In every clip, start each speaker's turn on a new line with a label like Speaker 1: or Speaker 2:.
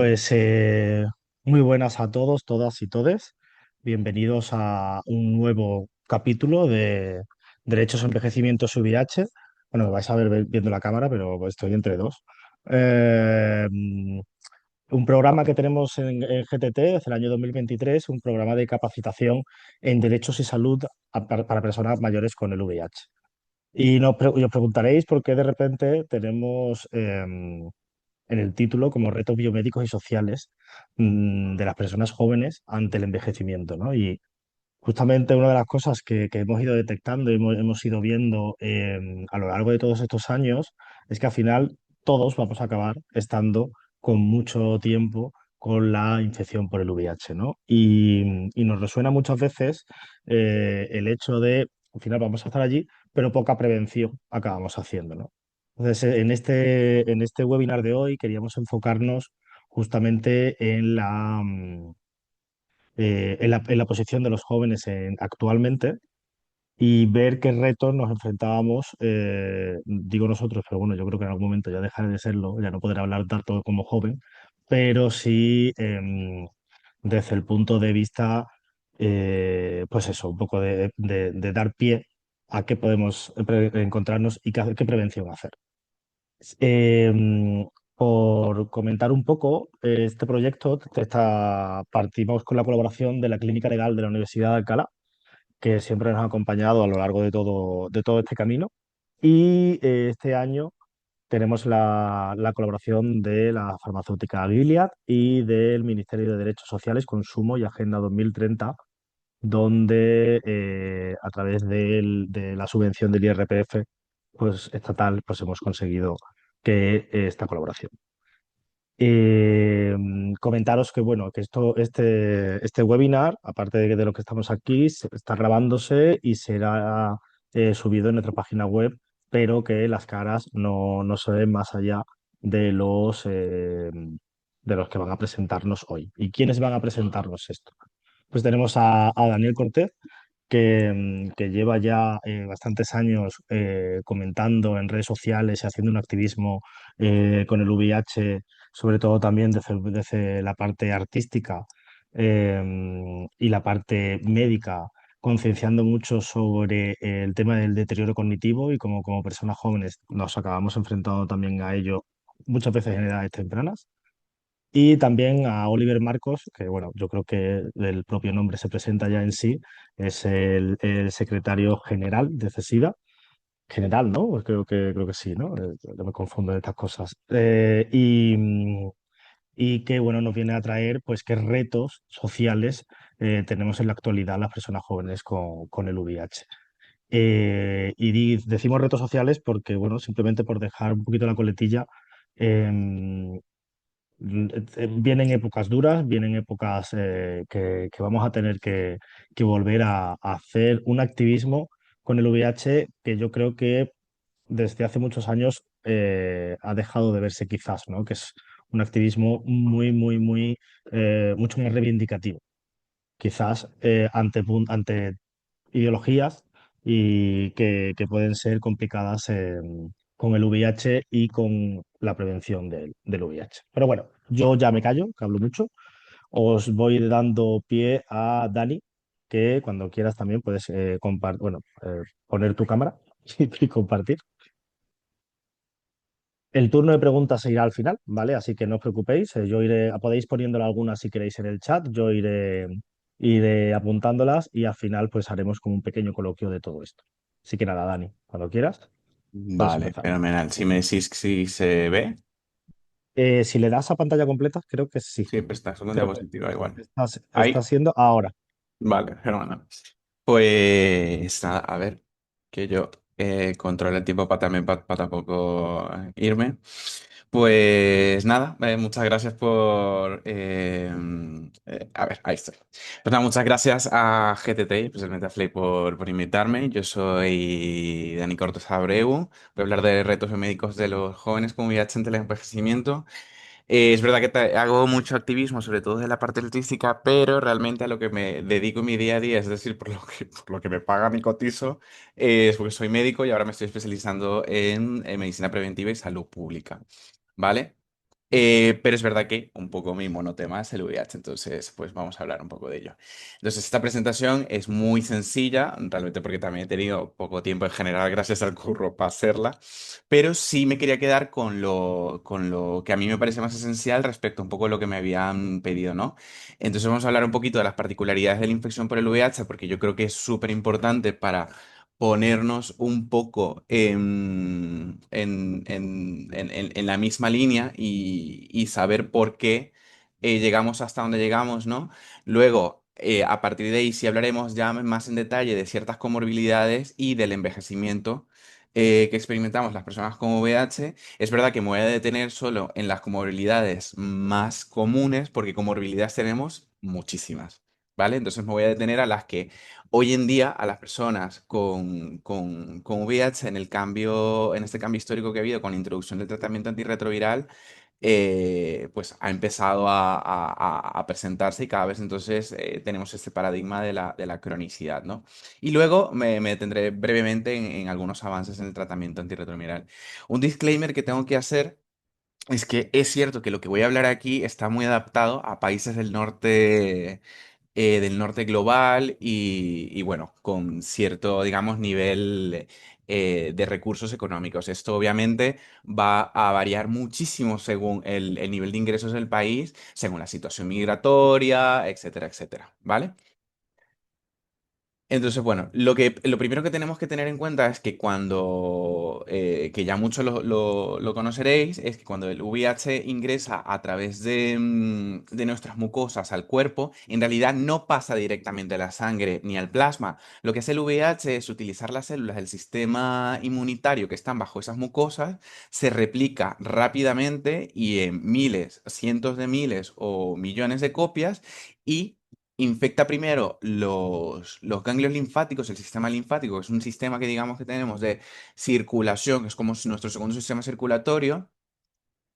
Speaker 1: Pues muy buenas a todos, todas y todes. Bienvenidos a un nuevo capítulo de Derechos, Envejecimientos VIH. Bueno, me vais a ver viendo la cámara, pero estoy entre dos. Un programa que tenemos en GTT desde el año 2023, un programa de capacitación en derechos y salud para personas mayores con el VIH. Y os preguntaréis por qué de repente tenemos en el título como retos biomédicos y sociales de las personas jóvenes ante el envejecimiento, ¿no? Y justamente una de las cosas que hemos ido detectando y hemos ido viendo a lo largo de todos estos años es que al final todos vamos a acabar estando con mucho tiempo con la infección por el VIH, ¿no? Y nos resuena muchas veces el hecho de, al final vamos a estar allí, pero poca prevención acabamos haciendo, ¿no? Entonces, en este webinar de hoy queríamos enfocarnos justamente en la posición de los jóvenes actualmente y ver qué retos nos enfrentábamos, digo nosotros, pero bueno, yo creo que en algún momento ya dejaré de serlo, ya no podré hablar tanto como joven, pero sí desde el punto de vista, pues eso, un poco de dar pie a qué podemos encontrarnos y qué prevención hacer. Por comentar un poco, este proyecto partimos con la colaboración de la Clínica Legal de la Universidad de Alcalá, que siempre nos ha acompañado a lo largo de todo este camino. Y este año tenemos la colaboración de la farmacéutica Gilead y del Ministerio de Derechos Sociales, Consumo y Agenda 2030, donde a través de la subvención del IRPF pues, estatal pues, hemos conseguido esta colaboración. Comentaros que bueno, que este webinar, aparte de lo que estamos aquí, está grabándose y será subido en nuestra página web, pero que las caras no se ven más allá de los que van a presentarnos hoy. ¿Y quiénes van a presentarnos esto? Pues tenemos a Daniel Cortés, que lleva ya bastantes años comentando en redes sociales y haciendo un activismo con el VIH, sobre todo también desde la parte artística y la parte médica, concienciando mucho sobre el tema del deterioro cognitivo y como personas jóvenes nos acabamos enfrentando también a ello muchas veces en edades tempranas. Y también a Oliver Marcos, que bueno, yo creo que el propio nombre se presenta ya en sí, es el secretario general de CESIDA. General, ¿no? Pues creo que sí, ¿no? Yo me confundo de estas cosas. Y que bueno, nos viene a traer pues qué retos sociales tenemos en la actualidad las personas jóvenes con el VIH. Decimos retos sociales porque, bueno, simplemente por dejar un poquito la coletilla, em, vienen épocas duras, vienen épocas que vamos a tener que volver a hacer un activismo con el VIH que yo creo que desde hace muchos años ha dejado de verse quizás, ¿no? Que es un activismo muy, muy, muy, mucho más reivindicativo, quizás ante ideologías y que pueden ser complicadas con el VIH y con la prevención del VIH. Pero bueno, yo ya me callo, que hablo mucho. Os voy dando pie a Dani, que cuando quieras también puedes poner tu cámara y compartir. El turno de preguntas se irá al final, ¿vale? Así que no os preocupéis. Podéis poniéndole algunas si queréis en el chat, yo iré apuntándolas y al final pues haremos como un pequeño coloquio de todo esto. Así que nada, Dani, cuando quieras, puedes
Speaker 2: Vale,
Speaker 1: empezar.
Speaker 2: fenomenal. Si me decís si se ve,
Speaker 1: Si le das a pantalla completa, creo que sí.
Speaker 2: sí, pues está en
Speaker 1: Creo que
Speaker 2: diapositiva igual.
Speaker 1: está
Speaker 2: Ahí,
Speaker 1: siendo ahora.
Speaker 2: vale, fenomenal. Pues nada, a ver, que yo controle el tiempo para también para tampoco irme. Pues nada, muchas gracias a ver, ahí estoy. Pues nada, muchas gracias a GTT, especialmente a Flay por invitarme. Yo soy Dani Cortés Abreu. Voy a hablar de retos médicos de los jóvenes con VIH ante el envejecimiento. Es verdad que hago mucho activismo, sobre todo de la parte artística, pero realmente a lo que me dedico en mi día a día, es decir, por lo que me paga mi cotizo, es porque soy médico y ahora me estoy especializando en medicina preventiva y salud pública. ¿Vale? Pero es verdad que un poco mi monotema es el VIH, entonces pues vamos a hablar un poco de ello. Entonces esta presentación es muy sencilla, realmente porque también he tenido poco tiempo en general gracias al curro para hacerla, pero sí me quería quedar con lo que a mí me parece más esencial respecto a un poco lo que me habían pedido, ¿no? Entonces vamos a hablar un poquito de las particularidades de la infección por el VIH, porque yo creo que es súper importante para ponernos un poco en la misma línea y saber por qué llegamos hasta donde llegamos, ¿no? Luego, a partir de ahí, sí hablaremos ya más en detalle de ciertas comorbilidades y del envejecimiento que experimentamos las personas con VIH. Es verdad que me voy a detener solo en las comorbilidades más comunes, porque comorbilidades tenemos muchísimas, ¿vale? Entonces me voy a detener a las que hoy en día a las personas con VIH en el cambio, en este cambio histórico que ha habido con la introducción del tratamiento antirretroviral, pues ha empezado a presentarse y cada vez entonces tenemos este paradigma de la cronicidad, ¿no? Y luego me detendré brevemente en algunos avances en el tratamiento antirretroviral. Un disclaimer que tengo que hacer es que es cierto que lo que voy a hablar aquí está muy adaptado a países del norte global y, bueno, con cierto, digamos, nivel de recursos económicos. Esto obviamente va a variar muchísimo según el nivel de ingresos del país, según la situación migratoria, etcétera, etcétera, ¿vale? Entonces, bueno, lo primero que tenemos que tener en cuenta es que que ya muchos lo conoceréis, es que cuando el VIH ingresa a través de nuestras mucosas al cuerpo, en realidad no pasa directamente a la sangre ni al plasma. Lo que hace el VIH es utilizar las células del sistema inmunitario que están bajo esas mucosas, se replica rápidamente y en miles, cientos de miles o millones de copias y infecta primero los ganglios linfáticos, el sistema linfático, que es un sistema que digamos que tenemos de circulación, que es como nuestro segundo sistema circulatorio,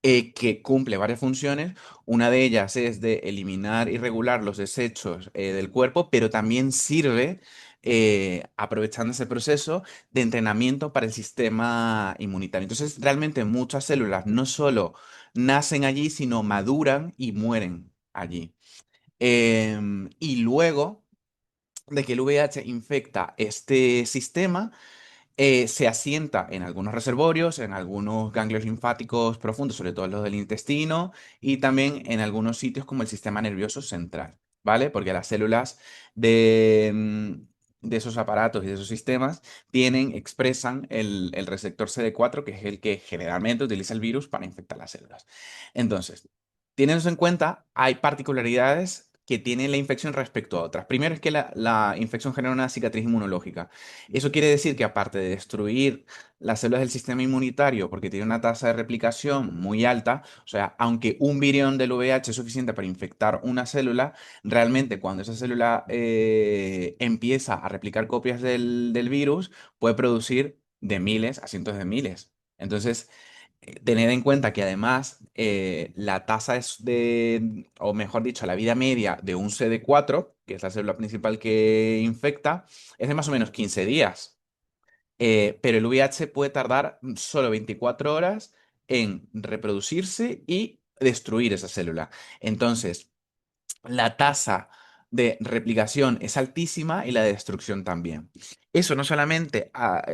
Speaker 2: que cumple varias funciones. Una de ellas es de eliminar y regular los desechos del cuerpo, pero también sirve, aprovechando ese proceso, de entrenamiento para el sistema inmunitario. Entonces, realmente muchas células no solo nacen allí, sino maduran y mueren allí. Y luego de que el VIH infecta este sistema, se asienta en algunos reservorios, en algunos ganglios linfáticos profundos, sobre todo los del intestino, y también en algunos sitios como el sistema nervioso central, ¿vale? Porque las células de esos aparatos y de esos sistemas expresan el receptor CD4, que es el que generalmente utiliza el virus para infectar las células. Entonces, teniendo eso en cuenta, hay particularidades que tiene la infección respecto a otras. Primero es que la infección genera una cicatriz inmunológica. Eso quiere decir que aparte de destruir las células del sistema inmunitario, porque tiene una tasa de replicación muy alta, o sea, aunque un virión del VIH es suficiente para infectar una célula, realmente cuando esa célula empieza a replicar copias del virus, puede producir de miles a cientos de miles. Entonces, tened en cuenta que además la tasa o mejor dicho, la vida media de un CD4, que es la célula principal que infecta, es de más o menos 15 días. Pero el VIH puede tardar solo 24 horas en reproducirse y destruir esa célula. Entonces, la tasa de replicación es altísima y la de destrucción también. Eso no solamente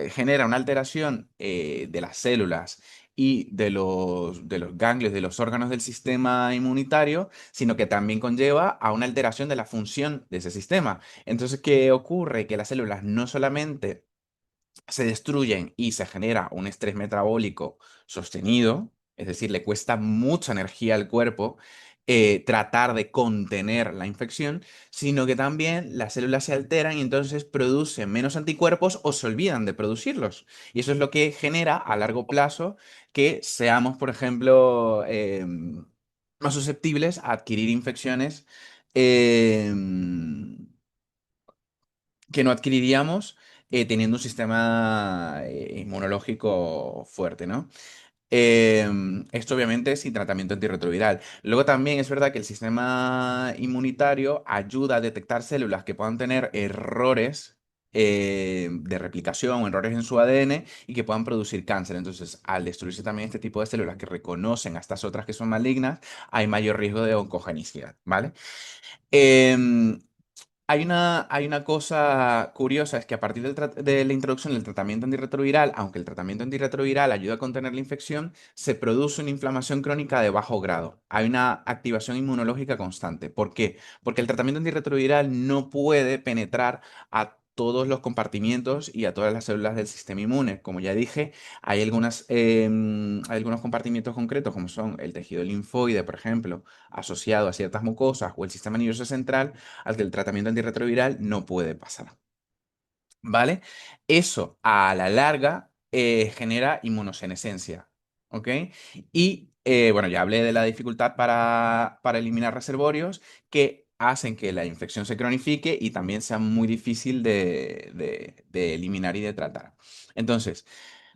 Speaker 2: genera una alteración de las células y de los ganglios, de los órganos del sistema inmunitario, sino que también conlleva a una alteración de la función de ese sistema. Entonces, ¿qué ocurre? Que las células no solamente se destruyen y se genera un estrés metabólico sostenido, es decir, le cuesta mucha energía al cuerpo tratar de contener la infección, sino que también las células se alteran y entonces producen menos anticuerpos o se olvidan de producirlos. Y eso es lo que genera a largo plazo que seamos, por ejemplo, más susceptibles a adquirir infecciones. em, que no adquiriríamos teniendo un sistema inmunológico fuerte, ¿no? Esto obviamente sin tratamiento antirretroviral. Luego también es verdad que el sistema inmunitario ayuda a detectar células que puedan tener errores de replicación o errores en su ADN y que puedan producir cáncer. Entonces, al destruirse también este tipo de células que reconocen a estas otras que son malignas, hay mayor riesgo de oncogenicidad, ¿vale? Em, hay una cosa curiosa, es que a partir de la introducción del tratamiento antirretroviral, aunque el tratamiento antirretroviral ayuda a contener la infección, se produce una inflamación crónica de bajo grado. Hay una activación inmunológica constante. ¿Por qué? Porque el tratamiento antirretroviral no puede penetrar a todos los compartimientos y a todas las células del sistema inmune. Como ya dije, hay algunos compartimientos concretos, como son el tejido linfoide, por ejemplo, asociado a ciertas mucosas, o el sistema nervioso central, al que el tratamiento antirretroviral no puede pasar. ¿Vale? Eso a la larga genera inmunosenescencia. ¿Ok? Y bueno, ya hablé de la dificultad para eliminar reservorios que hacen que la infección se cronifique y también sea muy difícil de eliminar y de tratar. Entonces,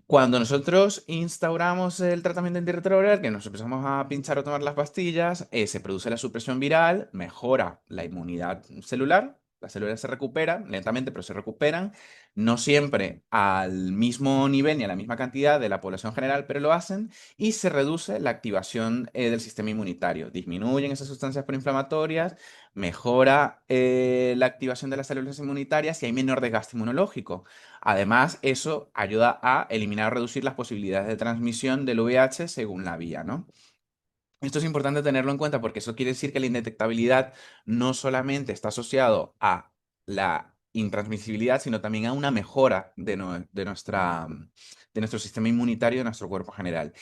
Speaker 2: cuando nosotros instauramos el tratamiento antirretroviral, que nos empezamos a pinchar o tomar las pastillas, se produce la supresión viral, mejora la inmunidad celular, las células se recuperan lentamente, pero se recuperan, no siempre al mismo nivel ni a la misma cantidad de la población general, pero lo hacen, y se reduce la activación del sistema inmunitario. Disminuyen esas sustancias proinflamatorias, mejora la activación de las células inmunitarias y hay menor desgaste inmunológico. Además, eso ayuda a eliminar o reducir las posibilidades de transmisión del VIH según la vía, ¿no? Esto es importante tenerlo en cuenta porque eso quiere decir que la indetectabilidad no solamente está asociado a la intransmisibilidad, sino también a una mejora de nuestro sistema inmunitario, de nuestro cuerpo general.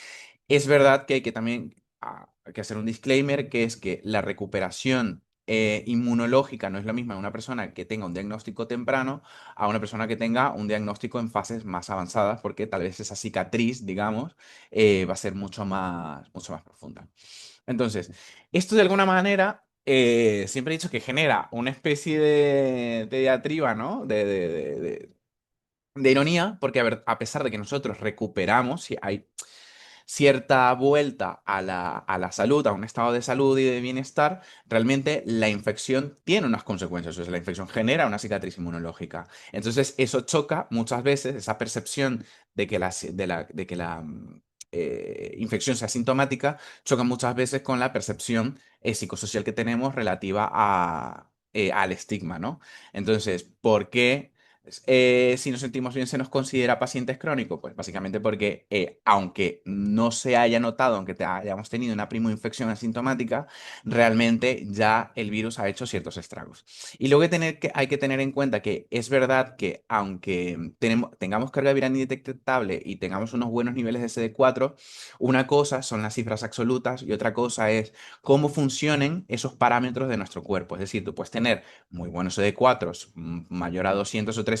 Speaker 2: Es verdad que hay que también hay que hacer un disclaimer, que es que la recuperación inmunológica no es la misma en una persona que tenga un diagnóstico temprano a una persona que tenga un diagnóstico en fases más avanzadas, porque tal vez esa cicatriz, digamos, va a ser mucho más profunda. Entonces, esto de alguna manera, siempre he dicho que genera una especie de diatriba, ¿no? De ironía, porque a pesar de que nosotros recuperamos, si hay cierta vuelta a la salud, a un estado de salud y de bienestar, realmente la infección tiene unas consecuencias. O sea, la infección genera una cicatriz inmunológica. Entonces, eso choca muchas veces, esa percepción de que la infección sea sintomática, choca muchas veces con la percepción psicosocial que tenemos relativa al estigma, ¿no? Entonces, ¿por qué? Si nos sentimos bien, se nos considera pacientes crónicos, pues básicamente porque aunque no se haya notado, aunque hayamos tenido una primoinfección asintomática, realmente ya el virus ha hecho ciertos estragos. Y luego hay que tener en cuenta que es verdad que aunque tengamos carga viral indetectable y tengamos unos buenos niveles de CD4, una cosa son las cifras absolutas y otra cosa es cómo funcionen esos parámetros de nuestro cuerpo. Es decir, tú puedes tener muy buenos CD4s, mayor a 200 o 300,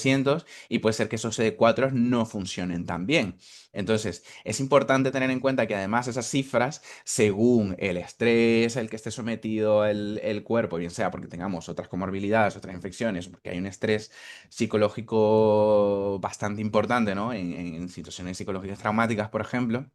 Speaker 2: y puede ser que esos CD4s no funcionen tan bien. Entonces, es importante tener en cuenta que además esas cifras, según el estrés al que esté sometido el cuerpo, bien sea porque tengamos otras comorbilidades, otras infecciones, porque hay un estrés psicológico bastante importante, ¿no? En situaciones psicológicas traumáticas, por ejemplo,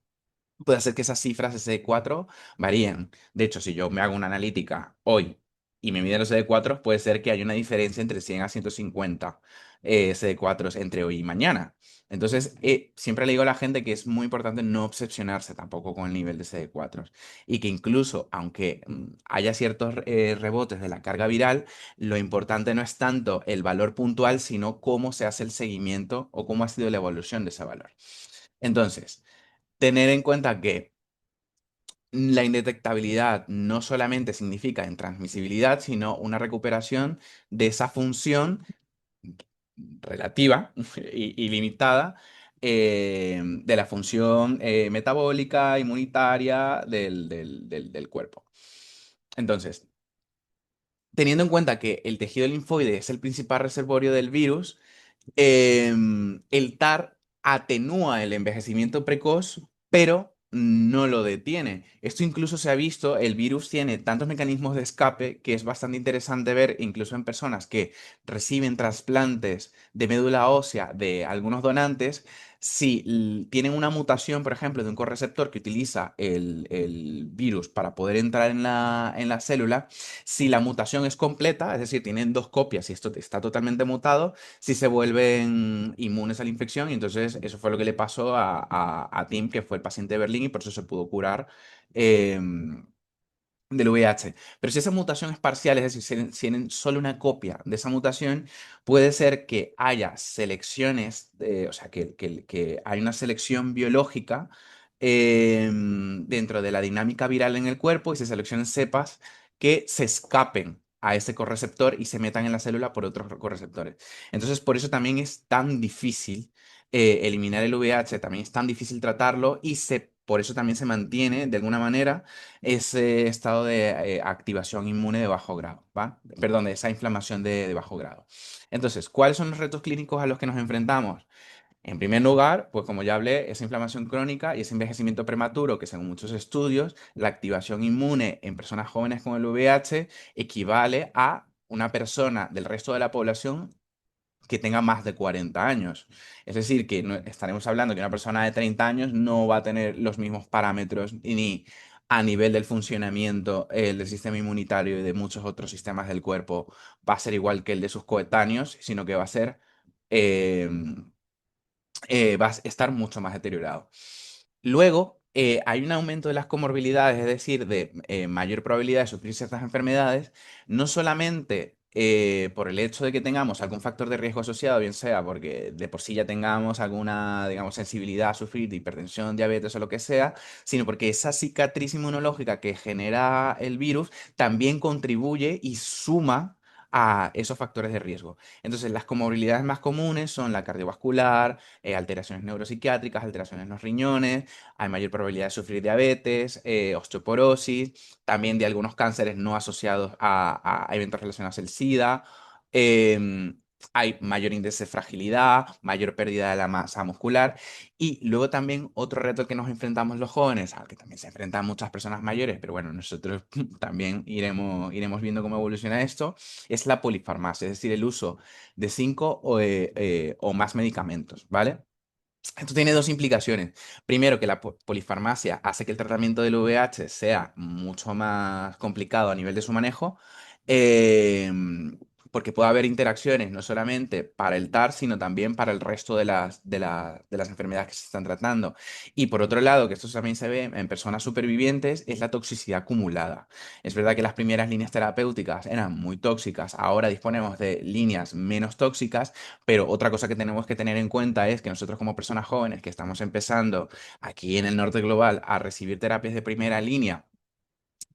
Speaker 2: puede hacer que esas cifras de CD4 varíen. De hecho, si yo me hago una analítica hoy y me miden los CD4, puede ser que haya una diferencia entre 100 a 150 CD4 entre hoy y mañana. Entonces, siempre le digo a la gente que es muy importante no obsesionarse tampoco con el nivel de CD4 y que incluso, aunque haya ciertos rebotes de la carga viral, lo importante no es tanto el valor puntual, sino cómo se hace el seguimiento o cómo ha sido la evolución de ese valor. Entonces, tener en cuenta que la indetectabilidad no solamente significa intransmisibilidad, sino una recuperación de esa función relativa y limitada de la función metabólica, inmunitaria del cuerpo. Entonces, teniendo en cuenta que el tejido linfoide es el principal reservorio del virus, el TAR atenúa el envejecimiento precoz, pero no lo detiene. Esto incluso se ha visto, el virus tiene tantos mecanismos de escape que es bastante interesante ver, incluso en personas que reciben trasplantes de médula ósea de algunos donantes, si tienen una mutación, por ejemplo, de un correceptor que utiliza el virus para poder entrar en la célula, si la mutación es completa, es decir, tienen dos copias y esto está totalmente mutado, si se vuelven inmunes a la infección. Y entonces eso fue lo que le pasó a Tim, que fue el paciente de Berlín, y por eso se pudo curar del VIH. Pero si esa mutación es parcial, es decir, si tienen solo una copia de esa mutación, puede ser que haya selecciones, o sea, que hay una selección biológica dentro de la dinámica viral en el cuerpo y se seleccionen cepas que se escapen a ese correceptor y se metan en la célula por otros correceptores. Entonces, por eso también es tan difícil eliminar el VIH, también es tan difícil tratarlo y por eso también se mantiene de alguna manera ese estado de activación inmune de bajo grado, ¿va? Perdón, de esa inflamación de bajo grado. Entonces, ¿cuáles son los retos clínicos a los que nos enfrentamos? En primer lugar, pues como ya hablé, esa inflamación crónica y ese envejecimiento prematuro, que según muchos estudios, la activación inmune en personas jóvenes con el VIH equivale a una persona del resto de la población que tenga más de 40 años. Es decir, que estaremos hablando que una persona de 30 años no va a tener los mismos parámetros ni a nivel del funcionamiento del sistema inmunitario y de muchos otros sistemas del cuerpo va a ser igual que el de sus coetáneos, sino que va a ser eh, va a estar mucho más deteriorado. Luego, hay un aumento de las comorbilidades, es decir, de mayor probabilidad de sufrir ciertas enfermedades, no solamente por el hecho de que tengamos algún factor de riesgo asociado, bien sea porque de por sí ya tengamos alguna, digamos, sensibilidad a sufrir de hipertensión, diabetes o lo que sea, sino porque esa cicatriz inmunológica que genera el virus también contribuye y suma a esos factores de riesgo. Entonces, las comorbilidades más comunes son la cardiovascular, alteraciones neuropsiquiátricas, alteraciones en los riñones, hay mayor probabilidad de sufrir diabetes, osteoporosis, también de algunos cánceres no asociados a eventos relacionados al SIDA. em, Hay mayor índice de fragilidad, mayor pérdida de la masa muscular. Y luego también otro reto al que nos enfrentamos los jóvenes, al que también se enfrentan muchas personas mayores, pero bueno, nosotros también iremos viendo cómo evoluciona esto, es la polifarmacia, es decir, el uso de cinco o más medicamentos, ¿vale? Esto tiene dos implicaciones. Primero, que la polifarmacia hace que el tratamiento del VIH sea mucho más complicado a nivel de su manejo, em, porque puede haber interacciones no solamente para el TAR, sino también para el resto de las enfermedades que se están tratando. Y por otro lado, que esto también se ve en personas supervivientes, es la toxicidad acumulada. Es verdad que las primeras líneas terapéuticas eran muy tóxicas, ahora disponemos de líneas menos tóxicas, pero otra cosa que tenemos que tener en cuenta es que nosotros como personas jóvenes que estamos empezando aquí en el norte global a recibir terapias de primera línea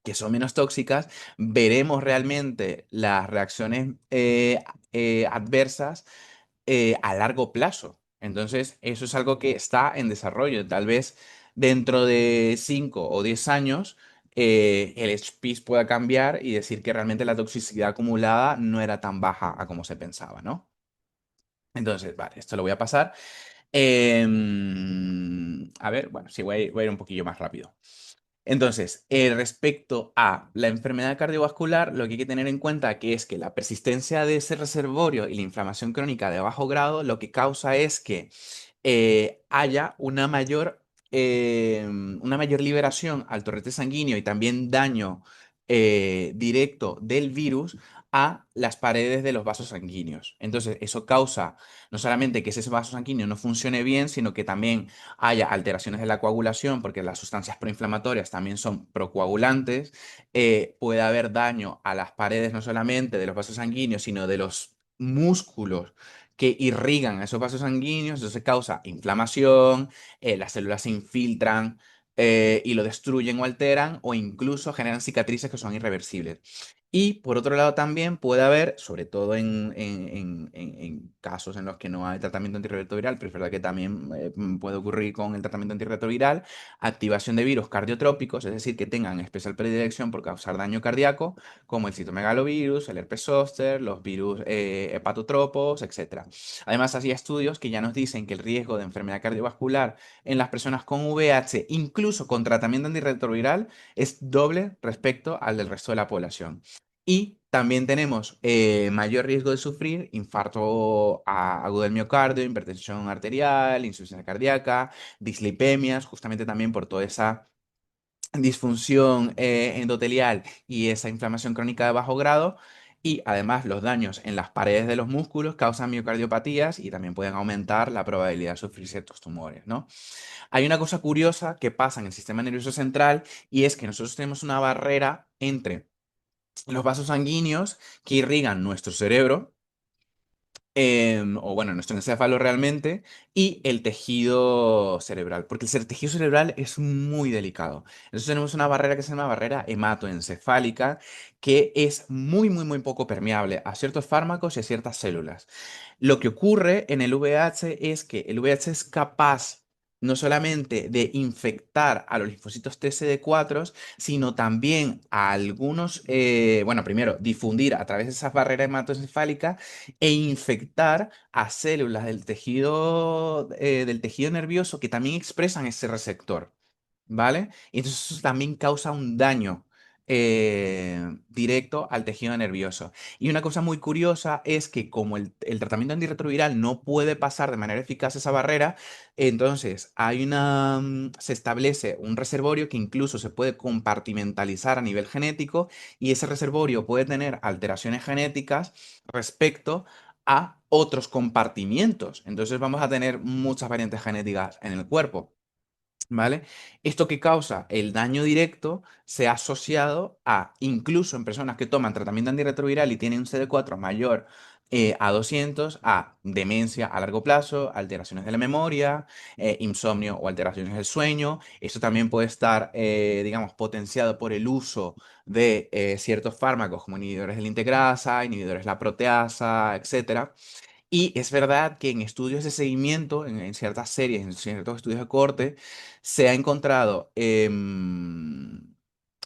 Speaker 2: que son menos tóxicas, veremos realmente las reacciones adversas a largo plazo. Entonces, eso es algo que está en desarrollo. Tal vez dentro de 5 o 10 años, el HPIS pueda cambiar y decir que realmente la toxicidad acumulada no era tan baja a como se pensaba, ¿no? Entonces, vale, esto lo voy a pasar. A ver, bueno, sí, voy a ir un poquillo más rápido. Entonces, respecto a la enfermedad cardiovascular, lo que hay que tener en cuenta que es que la persistencia de ese reservorio y la inflamación crónica de bajo grado lo que causa es que haya una mayor liberación al torrente sanguíneo y también daño directo del virus a las paredes de los vasos sanguíneos. Entonces, eso causa no solamente que ese vaso sanguíneo no funcione bien, sino que también haya alteraciones de la coagulación, porque las sustancias proinflamatorias también son procoagulantes. Puede haber daño a las paredes no solamente de los vasos sanguíneos, sino de los músculos que irrigan esos vasos sanguíneos. Eso se causa inflamación, las células se infiltran y lo destruyen o alteran, o incluso generan cicatrices que son irreversibles. Y por otro lado también puede haber, sobre todo en casos en los que no hay tratamiento antirretroviral, pero es verdad que también puede ocurrir con el tratamiento antirretroviral, activación de virus cardiotrópicos, es decir, que tengan especial predilección por causar daño cardíaco, como el citomegalovirus, el herpes zóster, los virus hepatotropos, etc. Además, hay estudios que ya nos dicen que el riesgo de enfermedad cardiovascular en las personas con VIH, incluso con tratamiento antirretroviral, es doble respecto al del resto de la población. Y también tenemos mayor riesgo de sufrir infarto agudo del miocardio, hipertensión arterial, insuficiencia cardíaca, dislipemias, justamente también por toda esa disfunción endotelial y esa inflamación crónica de bajo grado. Y además los daños en las paredes de los músculos causan miocardiopatías y también pueden aumentar la probabilidad de sufrir ciertos tumores, ¿no? Hay una cosa curiosa que pasa en el sistema nervioso central y es que nosotros tenemos una barrera entre los vasos sanguíneos que irrigan nuestro cerebro, o bueno, nuestro encéfalo realmente, y el tejido cerebral, porque el tejido cerebral es muy delicado. Entonces tenemos una barrera que se llama barrera hematoencefálica, que es muy, muy, muy poco permeable a ciertos fármacos y a ciertas células. Lo que ocurre en el VIH es que el VIH es capaz no solamente de infectar a los linfocitos TCD4, sino también a algunos, bueno, primero, difundir a través de esas barreras hematoencefálicas e infectar a células del tejido nervioso que también expresan ese receptor, ¿vale? Y entonces eso también causa un daño directo al tejido nervioso. Y una cosa muy curiosa es que como el tratamiento antirretroviral no puede pasar de manera eficaz esa barrera, entonces se establece un reservorio que incluso se puede compartimentalizar a nivel genético y ese reservorio puede tener alteraciones genéticas respecto a otros compartimientos. Entonces vamos a tener muchas variantes genéticas en el cuerpo. ¿Vale? Esto que causa el daño directo se ha asociado a, incluso en personas que toman tratamiento antirretroviral y tienen un CD4 mayor a 200, a demencia a largo plazo, alteraciones de la memoria, insomnio o alteraciones del sueño. Esto también puede estar, digamos, potenciado por el uso de ciertos fármacos como inhibidores de la integrasa, inhibidores de la proteasa, etcétera. Y es verdad que en estudios de seguimiento, en ciertas series, en ciertos estudios de corte, se ha encontrado,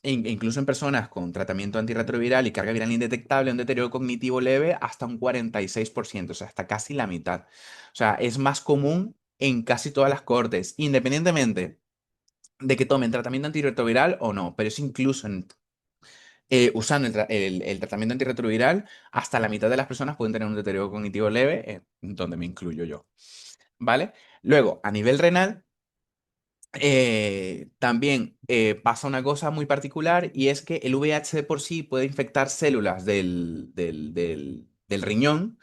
Speaker 2: incluso en personas con tratamiento antirretroviral y carga viral indetectable, un deterioro cognitivo leve hasta un 46%, o sea, hasta casi la mitad. O sea, es más común en casi todas las cortes, independientemente de que tomen tratamiento antirretroviral o no, pero es incluso usando el tratamiento antirretroviral, hasta la mitad de las personas pueden tener un deterioro cognitivo leve, donde me incluyo yo. ¿Vale? Luego, a nivel renal, también pasa una cosa muy particular y es que el VIH de por sí puede infectar células del riñón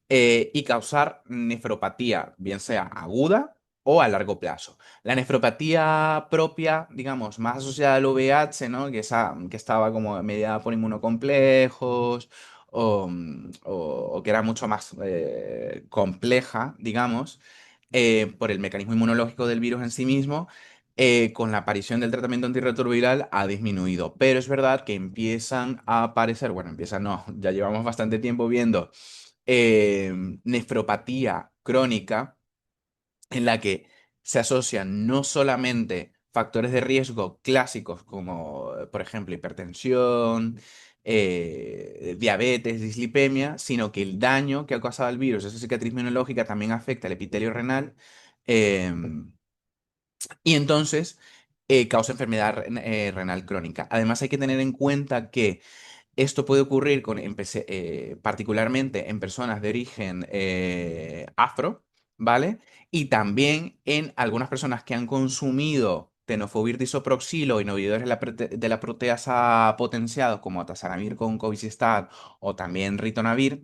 Speaker 2: y causar nefropatía, bien sea aguda o a largo plazo. La nefropatía propia, digamos, más asociada al VIH, ¿no? Que estaba como mediada por inmunocomplejos o que era mucho más compleja, digamos, por el mecanismo inmunológico del virus en sí mismo. Con la aparición del tratamiento antirretroviral ha disminuido, pero es verdad que empiezan a aparecer, bueno, empiezan no, ya llevamos bastante tiempo viendo eh, nefropatía crónica en la que se asocian no solamente factores de riesgo clásicos como, por ejemplo, hipertensión, diabetes, dislipemia, sino que el daño que ha causado el virus, esa cicatriz inmunológica, también afecta al epitelio renal. Y entonces causa enfermedad renal crónica. Además, hay que tener en cuenta que esto puede ocurrir particularmente en personas de origen afro, ¿vale? Y también en algunas personas que han consumido tenofovir disoproxil o inhibidores de la proteasa potenciados como atazanavir con cobicistat o también ritonavir,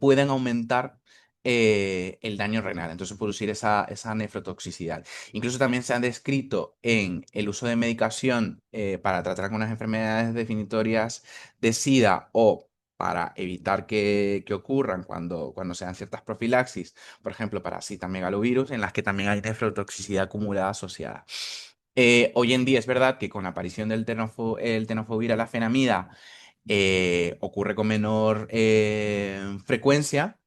Speaker 2: pueden aumentar el daño renal, entonces producir esa nefrotoxicidad. Incluso también se han descrito en el uso de medicación para tratar algunas enfermedades definitorias de SIDA o para evitar que ocurran cuando se dan ciertas profilaxis, por ejemplo, para citomegalovirus, en las que también hay nefrotoxicidad acumulada asociada. Hoy en día es verdad que con la aparición del el tenofovir a la fenamida ocurre con menor frecuencia,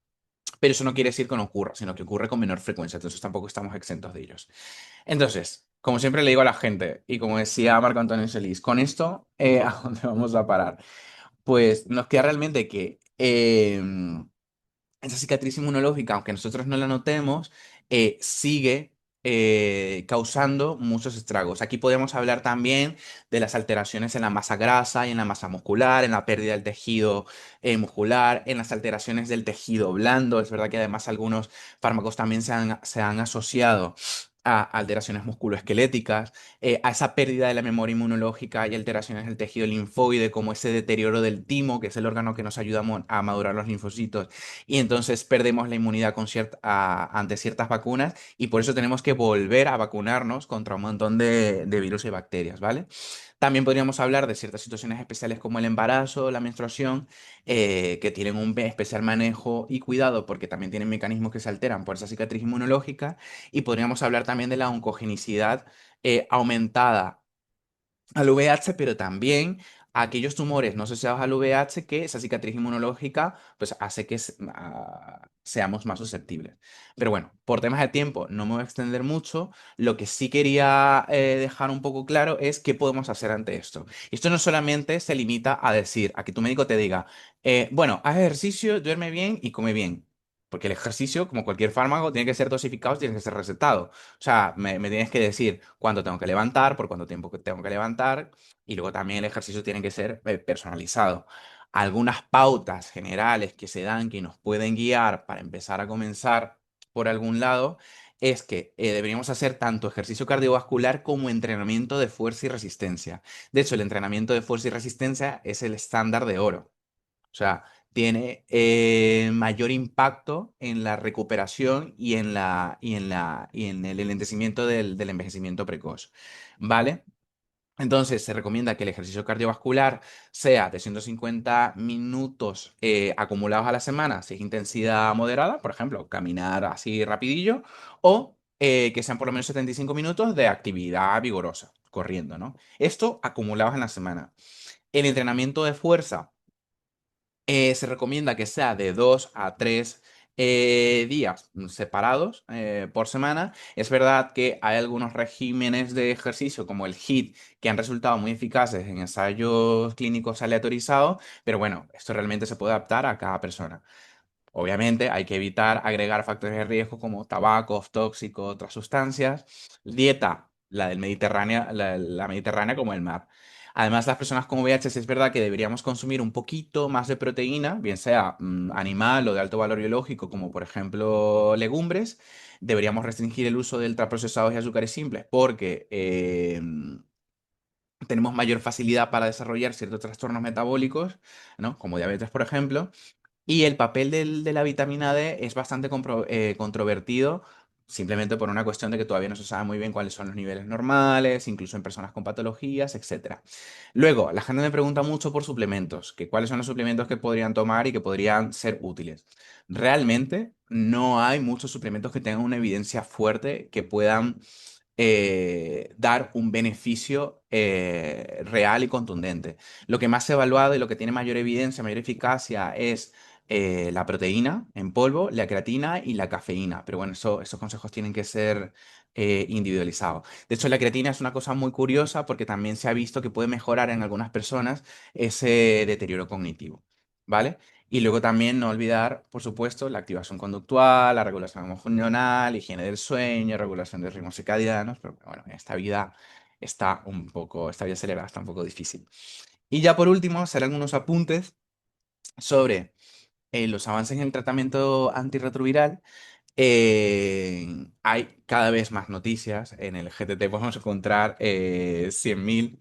Speaker 2: pero eso no quiere decir que no ocurra, sino que ocurre con menor frecuencia, entonces tampoco estamos exentos de ellos. Entonces, como siempre le digo a la gente, y como decía Marco Antonio Solís, con esto, ¿a dónde vamos a parar? Pues nos queda realmente que esa cicatriz inmunológica, aunque nosotros no la notemos, sigue causando muchos estragos. Aquí podemos hablar también de las alteraciones en la masa grasa y en la masa muscular, en la pérdida del tejido muscular, en las alteraciones del tejido blando. Es verdad que además algunos fármacos también se han asociado a alteraciones musculoesqueléticas, a esa pérdida de la memoria inmunológica y alteraciones del tejido linfoide, como ese deterioro del timo, que es el órgano que nos ayuda a madurar los linfocitos, y entonces perdemos la inmunidad ante ciertas vacunas y por eso tenemos que volver a vacunarnos contra un montón de virus y bacterias, ¿vale? También podríamos hablar de ciertas situaciones especiales como el embarazo, la menstruación, que tienen un especial manejo y cuidado porque también tienen mecanismos que se alteran por esa cicatriz inmunológica, y podríamos hablar también de la oncogenicidad aumentada al VIH, pero también a aquellos tumores no asociados al VIH, que esa cicatriz inmunológica pues hace que seamos más susceptibles. Pero bueno, por temas de tiempo no me voy a extender mucho. Lo que sí quería dejar un poco claro es qué podemos hacer ante esto. Y esto no solamente se limita a decir, a que tu médico te diga, bueno, haz ejercicio, duerme bien y come bien. Porque el ejercicio, como cualquier fármaco, tiene que ser dosificado, tiene que ser recetado. O sea, me tienes que decir cuándo tengo que levantar, por cuánto tiempo que tengo que levantar, y luego también el ejercicio tiene que ser personalizado. Algunas pautas generales que se dan que nos pueden guiar para empezar a comenzar por algún lado es que deberíamos hacer tanto ejercicio cardiovascular como entrenamiento de fuerza y resistencia. De hecho, el entrenamiento de fuerza y resistencia es el estándar de oro. O sea, tiene mayor impacto en la recuperación y en el enlentecimiento del envejecimiento precoz. ¿Vale? Entonces, se recomienda que el ejercicio cardiovascular sea de 150 minutos acumulados a la semana, si es intensidad moderada, por ejemplo, caminar así rapidillo, o que sean por lo menos 75 minutos de actividad vigorosa, corriendo, ¿no? Esto acumulados en la semana. El entrenamiento de fuerza se recomienda que sea de 2 a 3 días separados por semana. Es verdad que hay algunos regímenes de ejercicio como el HIIT que han resultado muy eficaces en ensayos clínicos aleatorizados, pero bueno, esto realmente se puede adaptar a cada persona. Obviamente hay que evitar agregar factores de riesgo como tabacos, tóxicos, otras sustancias. Dieta, la del Mediterráneo, la mediterránea como el mar. Además, las personas con VIH sí es verdad que deberíamos consumir un poquito más de proteína, bien sea animal o de alto valor biológico, como por ejemplo legumbres. Deberíamos restringir el uso de ultraprocesados y azúcares simples porque tenemos mayor facilidad para desarrollar ciertos trastornos metabólicos, ¿no? Como diabetes, por ejemplo. Y el papel de la vitamina D es bastante controvertido, simplemente por una cuestión de que todavía no se sabe muy bien cuáles son los niveles normales, incluso en personas con patologías, etcétera. Luego, la gente me pregunta mucho por suplementos, que cuáles son los suplementos que podrían tomar y que podrían ser útiles. Realmente no hay muchos suplementos que tengan una evidencia fuerte que puedan dar un beneficio real y contundente. Lo que más se ha evaluado y lo que tiene mayor evidencia, mayor eficacia es la proteína en polvo, la creatina y la cafeína. Pero bueno, esos consejos tienen que ser individualizados. De hecho, la creatina es una cosa muy curiosa porque también se ha visto que puede mejorar en algunas personas ese deterioro cognitivo. ¿Vale? Y luego también no olvidar, por supuesto, la activación conductual, la regulación funcional, higiene del sueño, regulación de ritmos circadianos, pero bueno, esta vida esta vida acelerada está un poco difícil. Y ya por último, hacer algunos apuntes sobre los avances en el tratamiento antirretroviral. Hay cada vez más noticias. En el GTT podemos encontrar 100.000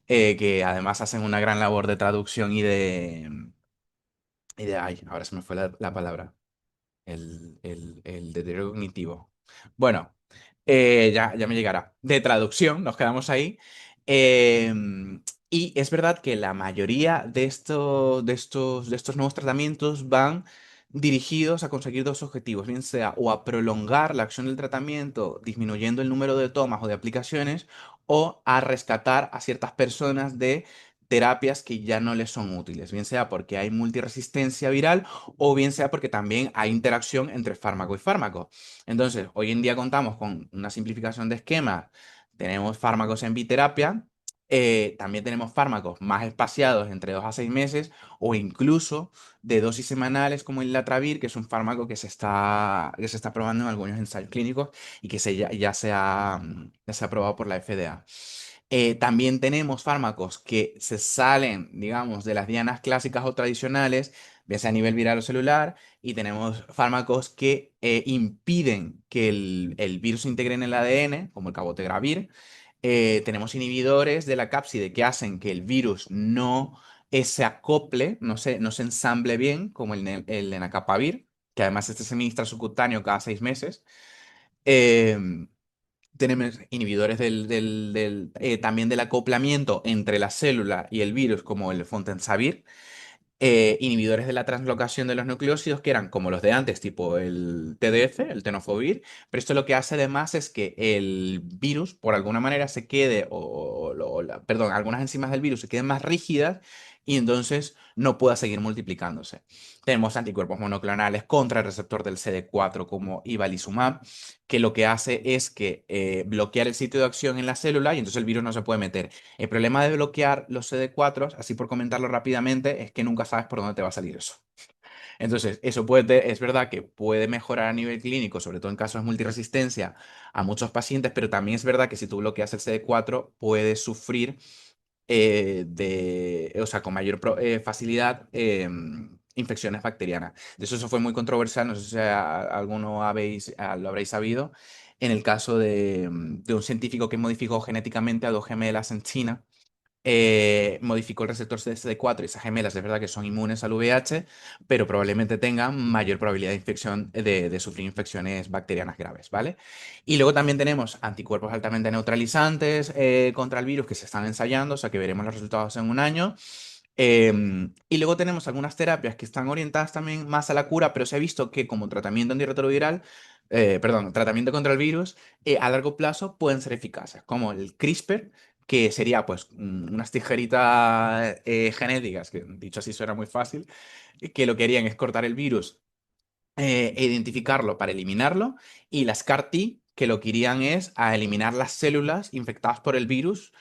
Speaker 2: que además hacen una gran labor de traducción ay, ahora se me fue la palabra. El deterioro cognitivo. Bueno, ya me llegará. De traducción, nos quedamos ahí. Y es verdad que la mayoría de estos nuevos tratamientos van dirigidos a conseguir dos objetivos, bien sea o a prolongar la acción del tratamiento, disminuyendo el número de tomas o de aplicaciones, o a rescatar a ciertas personas de terapias que ya no les son útiles, bien sea porque hay multiresistencia viral o bien sea porque también hay interacción entre fármaco y fármaco. Entonces, hoy en día contamos con una simplificación de esquemas. Tenemos fármacos en biterapia, también tenemos fármacos más espaciados entre 2 a 6 meses o incluso de dosis semanales como el Latravir, que es un fármaco que se está probando en algunos ensayos clínicos y que ya se ha aprobado por la FDA. También tenemos fármacos que se salen, digamos, de las dianas clásicas o tradicionales, bien sea a nivel viral o celular, y tenemos fármacos que impiden que el virus se integre en el ADN, como el cabotegravir. Tenemos inhibidores de la cápside que hacen que el virus no se acople, no se ensamble bien, como el lenacapavir, que además este se administra subcutáneo cada 6 meses. Em, Tenemos inhibidores también del acoplamiento entre la célula y el virus, como el Fontensavir, inhibidores de la translocación de los nucleósidos, que eran como los de antes, tipo el TDF, el tenofovir, pero esto lo que hace además es que el virus, por alguna manera, se quede, perdón, algunas enzimas del virus se queden más rígidas y entonces no pueda seguir multiplicándose. Tenemos anticuerpos monoclonales contra el receptor del CD4 como ibalizumab, que lo que hace es que bloquear el sitio de acción en la célula y entonces el virus no se puede meter. El problema de bloquear los CD4, así por comentarlo rápidamente, es que nunca sabes por dónde te va a salir eso. Entonces, es verdad que puede mejorar a nivel clínico, sobre todo en casos de multiresistencia, a muchos pacientes, pero también es verdad que si tú bloqueas el CD4, puedes sufrir o sea, con mayor facilidad infecciones bacterianas. De eso fue muy controversial, no sé si alguno lo habréis sabido, en el caso de un científico que modificó genéticamente a dos gemelas en China, modificó el receptor CD4 y esas gemelas es verdad que son inmunes al VIH, pero probablemente tengan mayor probabilidad de infección, de sufrir infecciones bacterianas graves, ¿vale? Y luego también tenemos anticuerpos altamente neutralizantes contra el virus que se están ensayando, o sea que veremos los resultados en un año. Y luego tenemos algunas terapias que están orientadas también más a la cura, pero se ha visto que como tratamiento antirretroviral, perdón, tratamiento contra el virus, a largo plazo pueden ser eficaces, como el CRISPR, que sería pues unas tijeritas genéticas, que dicho así suena muy fácil, que lo que harían es cortar el virus e identificarlo para eliminarlo, y las CAR-T, que lo que irían es a eliminar las células infectadas por el virus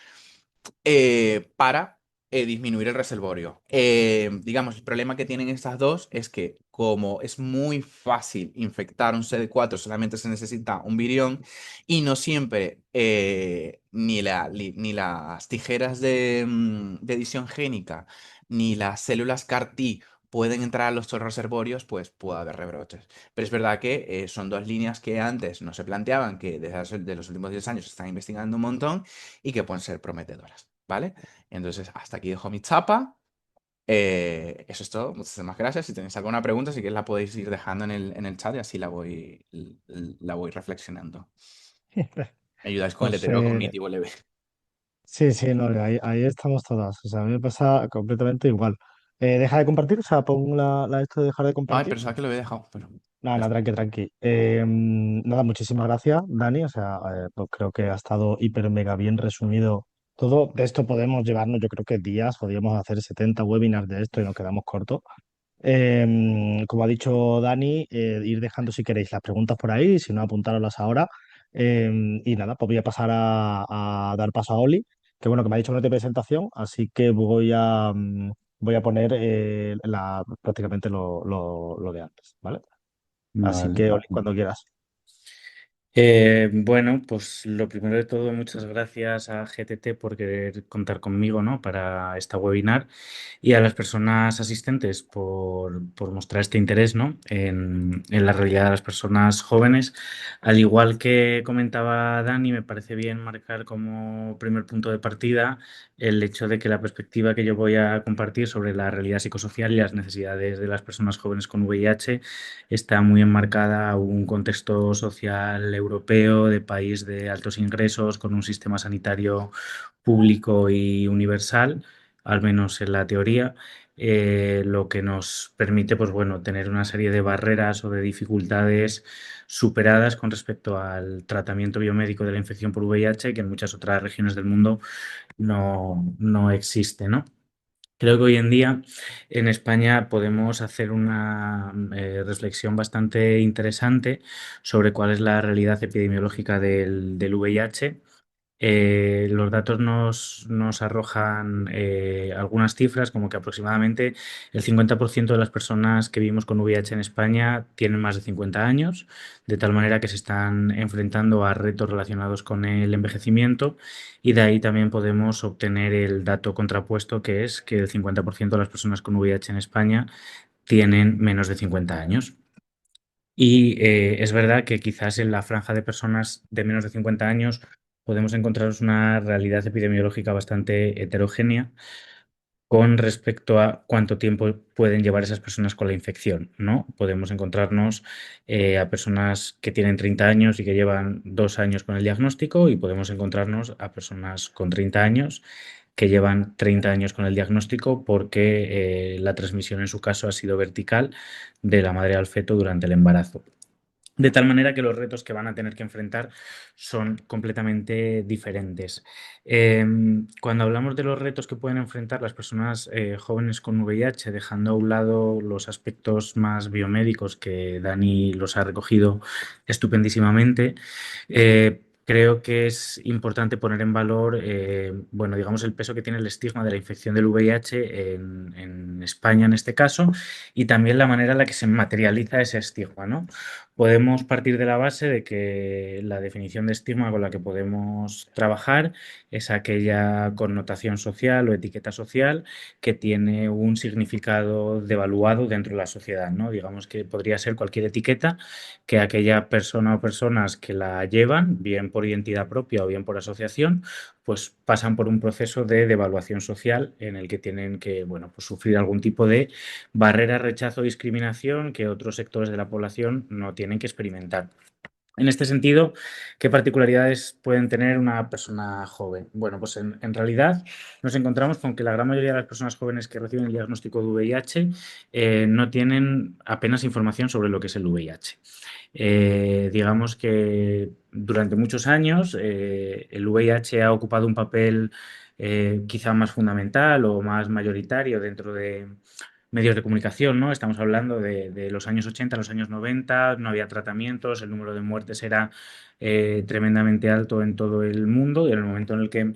Speaker 2: para disminuir el reservorio. Digamos, el problema que tienen estas dos es que como es muy fácil infectar un CD4, solamente se necesita un virión y no siempre ni las tijeras de edición génica ni las células CAR-T pueden entrar a los reservorios, pues puede haber rebrotes. Pero es verdad que son dos líneas que antes no se planteaban, que de los últimos 10 años se están investigando un montón y que pueden ser prometedoras, ¿vale? Entonces, hasta aquí dejo mi chapa. Eso es todo. Muchísimas gracias. Si tenéis alguna pregunta, si queréis la podéis ir dejando en el chat y así la voy reflexionando. Me ayudáis con el
Speaker 1: Pues
Speaker 2: hetereo cognitivo leve.
Speaker 1: sí, sí, no, ahí estamos todas. O sea, a mí me pasa completamente igual. ¿Deja de compartir? O sea, pongo esto de dejar de
Speaker 2: Ay,
Speaker 1: compartir.
Speaker 2: pensaba que lo había dejado, pero
Speaker 1: Nada,
Speaker 2: ya
Speaker 1: nada,
Speaker 2: está.
Speaker 1: tranqui, tranqui. Nada, muchísimas gracias, Dani. O sea, pues creo que ha estado hiper mega bien resumido todo. De esto podemos llevarnos, yo creo que días, podríamos hacer 70 webinars de esto y nos quedamos cortos. Como ha dicho Dani, ir dejando si queréis las preguntas por ahí, si no, apuntároslas ahora. Y nada, pues voy a pasar a dar paso a Oli, que bueno, que me ha dicho que no tiene presentación, así que voy a poner prácticamente lo de antes, ¿vale? Así
Speaker 3: Vale.
Speaker 1: que, Oli, cuando quieras.
Speaker 3: Bueno, pues lo primero de todo, muchas gracias a GTT por querer contar conmigo, ¿no? Para esta webinar y a las personas asistentes por mostrar este interés, ¿no? En la realidad de las personas jóvenes. Al igual que comentaba Dani, me parece bien marcar como primer punto de partida el hecho de que la perspectiva que yo voy a compartir sobre la realidad psicosocial y las necesidades de las personas jóvenes con VIH está muy enmarcada a un contexto social europeo de país de altos ingresos con un sistema sanitario público y universal, al menos en la teoría, lo que nos permite, pues bueno, tener una serie de barreras o de dificultades superadas con respecto al tratamiento biomédico de la infección por VIH, que en muchas otras regiones del mundo no existe, ¿no? Creo que hoy en día en España podemos hacer una reflexión bastante interesante sobre cuál es la realidad epidemiológica del VIH. Los datos nos arrojan algunas cifras, como que aproximadamente el 50% de las personas que vivimos con VIH en España tienen más de 50 años, de tal manera que se están enfrentando a retos relacionados con el envejecimiento, y de ahí también podemos obtener el dato contrapuesto, que es que el 50% de las personas con VIH en España tienen menos de 50 años. Y es verdad que quizás en la franja de personas de menos de 50 años podemos encontrarnos una realidad epidemiológica bastante heterogénea con respecto a cuánto tiempo pueden llevar esas personas con la infección, ¿no? Podemos encontrarnos a personas que tienen 30 años y que llevan 2 años con el diagnóstico, y podemos encontrarnos a personas con 30 años que llevan 30 años con el diagnóstico, porque la transmisión en su caso ha sido vertical de la madre al feto durante el embarazo. De tal manera que los retos que van a tener que enfrentar son completamente diferentes. Cuando hablamos de los retos que pueden enfrentar las personas jóvenes con VIH, dejando a un lado los aspectos más biomédicos, que Dani los ha recogido estupendísimamente, creo que es importante poner en valor, bueno, digamos, el peso que tiene el estigma de la infección del VIH en España en este caso, y también la manera en la que se materializa ese estigma, ¿no? Podemos partir de la base de que la definición de estigma con la que podemos trabajar es aquella connotación social o etiqueta social que tiene un significado devaluado dentro de la sociedad, ¿no? Digamos que podría ser cualquier etiqueta que aquella persona o personas que la llevan, bien por identidad propia o bien por asociación, pues pasan por un proceso de devaluación social en el que tienen que, bueno, pues sufrir algún tipo de barrera, rechazo o discriminación que otros sectores de la población no tienen que experimentar. En este sentido, ¿qué particularidades pueden tener una persona joven? Bueno, pues en realidad nos encontramos con que la gran mayoría de las personas jóvenes que reciben el diagnóstico de VIH no tienen apenas información sobre lo que es el VIH. Digamos que durante muchos años el VIH ha ocupado un papel quizá más fundamental o más mayoritario dentro de medios de comunicación, ¿no? Estamos hablando de los años 80, los años 90, no había tratamientos, el número de muertes era tremendamente alto en todo el mundo, y en el momento en el que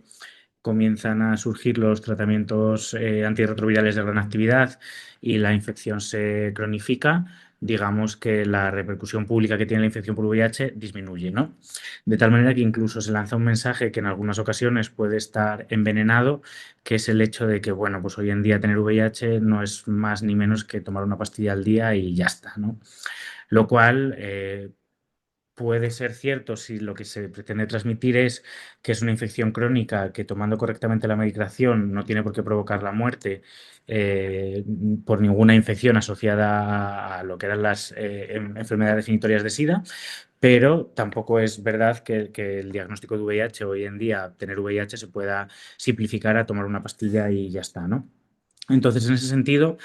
Speaker 3: comienzan a surgir los tratamientos antirretrovirales de gran actividad y la infección se cronifica, digamos que la repercusión pública que tiene la infección por VIH disminuye, ¿no? De tal manera que incluso se lanza un mensaje que en algunas ocasiones puede estar envenenado, que es el hecho de que, bueno, pues hoy en día tener VIH no es más ni menos que tomar una pastilla al día y ya está, ¿no? Lo cual puede ser cierto si lo que se pretende transmitir es que es una infección crónica que, tomando correctamente la medicación, no tiene por qué provocar la muerte eh, por ninguna infección asociada a lo que eran las enfermedades definitorias de SIDA, pero tampoco es verdad que el diagnóstico de VIH hoy en día, tener VIH, se pueda simplificar a tomar una pastilla y ya está, ¿no? Entonces, en ese sentido,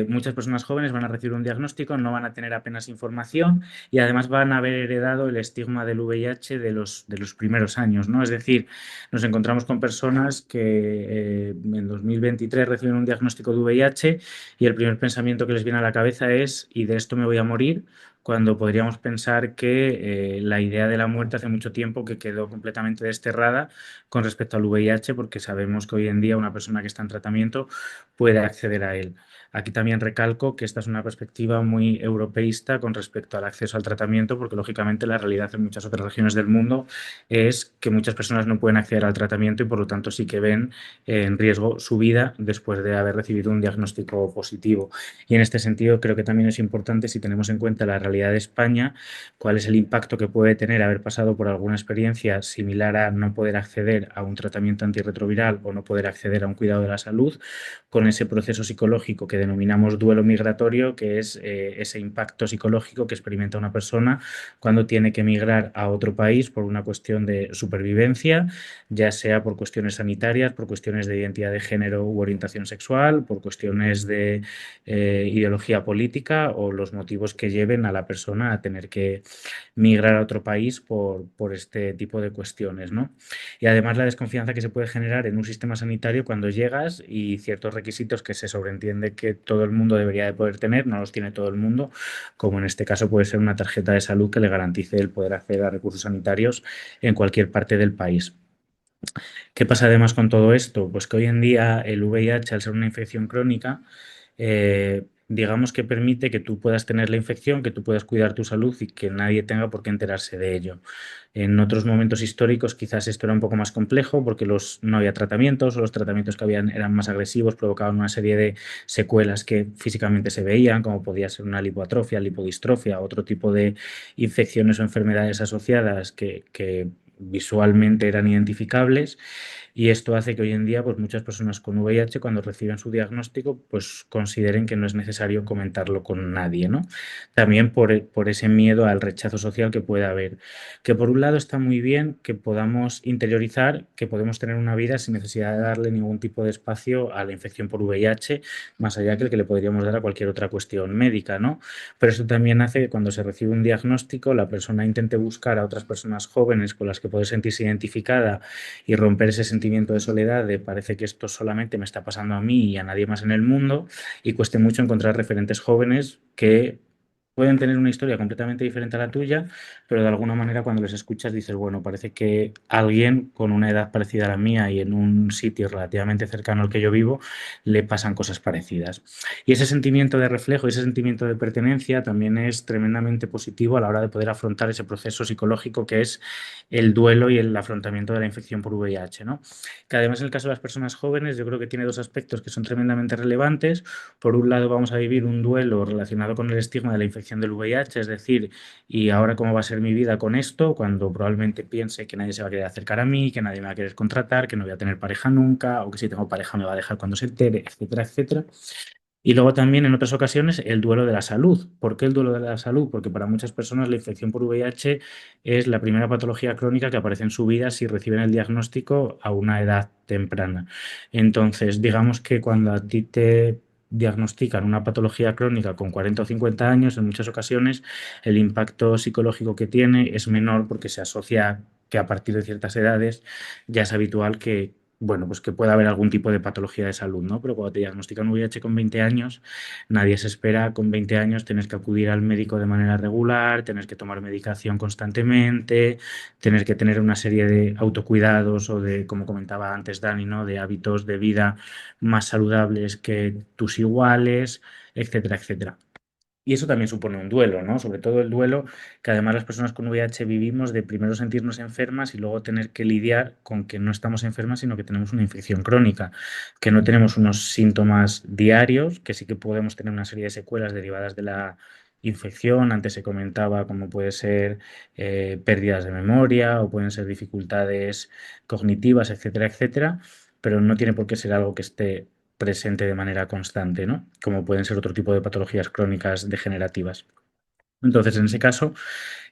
Speaker 3: muchas personas jóvenes van a recibir un diagnóstico, no van a tener apenas información, y además van a haber heredado el estigma del VIH de los primeros años, ¿no? Es decir, nos encontramos con personas que en 2023 reciben un diagnóstico de VIH y el primer pensamiento que les viene a la cabeza es: ¿y de esto me voy a morir? Cuando podríamos pensar que la idea de la muerte hace mucho tiempo que quedó completamente desterrada con respecto al VIH, porque sabemos que hoy en día una persona que está en tratamiento puede acceder a él. Aquí también recalco que esta es una perspectiva muy europeísta con respecto al acceso al tratamiento, porque lógicamente la realidad en muchas otras regiones del mundo es que muchas personas no pueden acceder al tratamiento y por lo tanto sí que ven en riesgo su vida después de haber recibido un diagnóstico positivo. Y en este sentido creo que también es importante, si tenemos en cuenta la realidad de España, cuál es el impacto que puede tener haber pasado por alguna experiencia similar a no poder acceder a un tratamiento antirretroviral o no poder acceder a un cuidado de la salud, con ese proceso psicológico que denominamos duelo migratorio, que es ese impacto psicológico que experimenta una persona cuando tiene que emigrar a otro país por una cuestión de supervivencia, ya sea por cuestiones sanitarias, por cuestiones de identidad de género u orientación sexual, por cuestiones de ideología política o los motivos que lleven a la persona a tener que migrar a otro país por este tipo de cuestiones, ¿no? Y además la desconfianza que se puede generar en un sistema sanitario cuando llegas y ciertos requisitos que se sobreentiende que todo el mundo debería de poder tener, no los tiene todo el mundo, como en este caso puede ser una tarjeta de salud que le garantice el poder acceder a recursos sanitarios en cualquier parte del país. ¿Qué pasa además con todo esto? Pues que hoy en día el VIH, al ser una infección crónica, digamos que permite que tú puedas tener la infección, que tú puedas cuidar tu salud y que nadie tenga por qué enterarse de ello. En otros momentos históricos quizás esto era un poco más complejo porque no había tratamientos o los tratamientos que habían eran más agresivos, provocaban una serie de secuelas que físicamente se veían, como podía ser una lipoatrofia, lipodistrofia, otro tipo de infecciones o enfermedades asociadas que visualmente eran identificables y esto hace que hoy en día pues muchas personas con VIH cuando reciben su diagnóstico pues consideren que no es necesario comentarlo con nadie, ¿no? También por ese miedo al rechazo social que puede haber. Que por un lado está muy bien que podamos interiorizar que podemos tener una vida sin necesidad de darle ningún tipo de espacio a la infección por VIH, más allá que el que le podríamos dar a cualquier otra cuestión médica, ¿no? Pero eso también hace que cuando se recibe un diagnóstico la persona intente buscar a otras personas jóvenes con las que puede sentirse identificada y romper ese sentimiento de soledad de parece que esto solamente me está pasando a mí y a nadie más en el mundo y cueste mucho encontrar referentes jóvenes que pueden tener una historia completamente diferente a la tuya, pero de alguna manera cuando les escuchas dices, bueno, parece que alguien con una edad parecida a la mía y en un sitio relativamente cercano al que yo vivo, le pasan cosas parecidas. Y ese sentimiento de reflejo, ese sentimiento de pertenencia también es tremendamente positivo a la hora de poder afrontar ese proceso psicológico que es el duelo y el afrontamiento de la infección por VIH, ¿no? Que además en el caso de las personas jóvenes yo creo que tiene dos aspectos que son tremendamente relevantes. Por un lado vamos a vivir un duelo relacionado con el estigma de la infección del VIH, es decir, ¿y ahora cómo va a ser mi vida con esto? Cuando probablemente piense que nadie se va a querer acercar a mí, que nadie me va a querer contratar, que no voy a tener pareja nunca, o que si tengo pareja me va a dejar cuando se entere, etcétera, etcétera. Y luego también en otras ocasiones el duelo de la salud. ¿Por qué el duelo de la salud? Porque para muchas personas la infección por VIH es la primera patología crónica que aparece en su vida si reciben el diagnóstico a una edad temprana. Entonces, digamos que cuando a ti te diagnostican una patología crónica con 40 o 50 años, en muchas ocasiones el impacto psicológico que tiene es menor porque se asocia que a partir de ciertas edades ya es habitual que bueno, pues que pueda haber algún tipo de patología de salud, ¿no? Pero cuando te diagnostican VIH con 20 años, nadie se espera con 20 años tener que acudir al médico de manera regular, tener que tomar medicación constantemente, tener que tener una serie de autocuidados o de, como comentaba antes Dani, ¿no? De hábitos de vida más saludables que tus iguales, etcétera, etcétera. Y eso también supone un duelo, ¿no? Sobre todo el duelo que además las personas con VIH vivimos de primero sentirnos enfermas y luego tener que lidiar con que no estamos enfermas, sino que tenemos una infección crónica, que no tenemos unos síntomas diarios, que sí que podemos tener una serie de secuelas derivadas de la infección. Antes se comentaba como puede ser pérdidas de memoria o pueden ser dificultades cognitivas, etcétera, etcétera, pero no tiene por qué ser algo que esté presente de manera constante, ¿no? Como pueden ser otro tipo de patologías crónicas degenerativas. Entonces, en ese caso,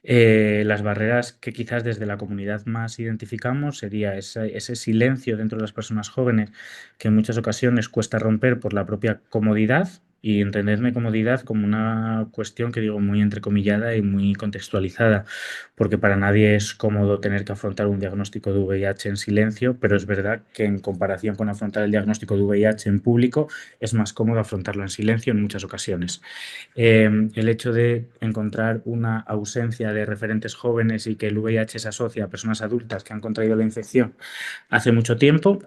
Speaker 3: las barreras que quizás desde la comunidad más identificamos sería ese silencio dentro de las personas jóvenes que en muchas ocasiones cuesta romper por la propia comodidad y entenderme comodidad como una cuestión que digo muy entrecomillada y muy contextualizada, porque para nadie es cómodo tener que afrontar un diagnóstico de VIH en silencio, pero es verdad que en comparación con afrontar el diagnóstico de VIH en público, es más cómodo afrontarlo en silencio en muchas ocasiones. El hecho de encontrar una ausencia de referentes jóvenes y que el VIH se asocia a personas adultas que han contraído la infección hace mucho tiempo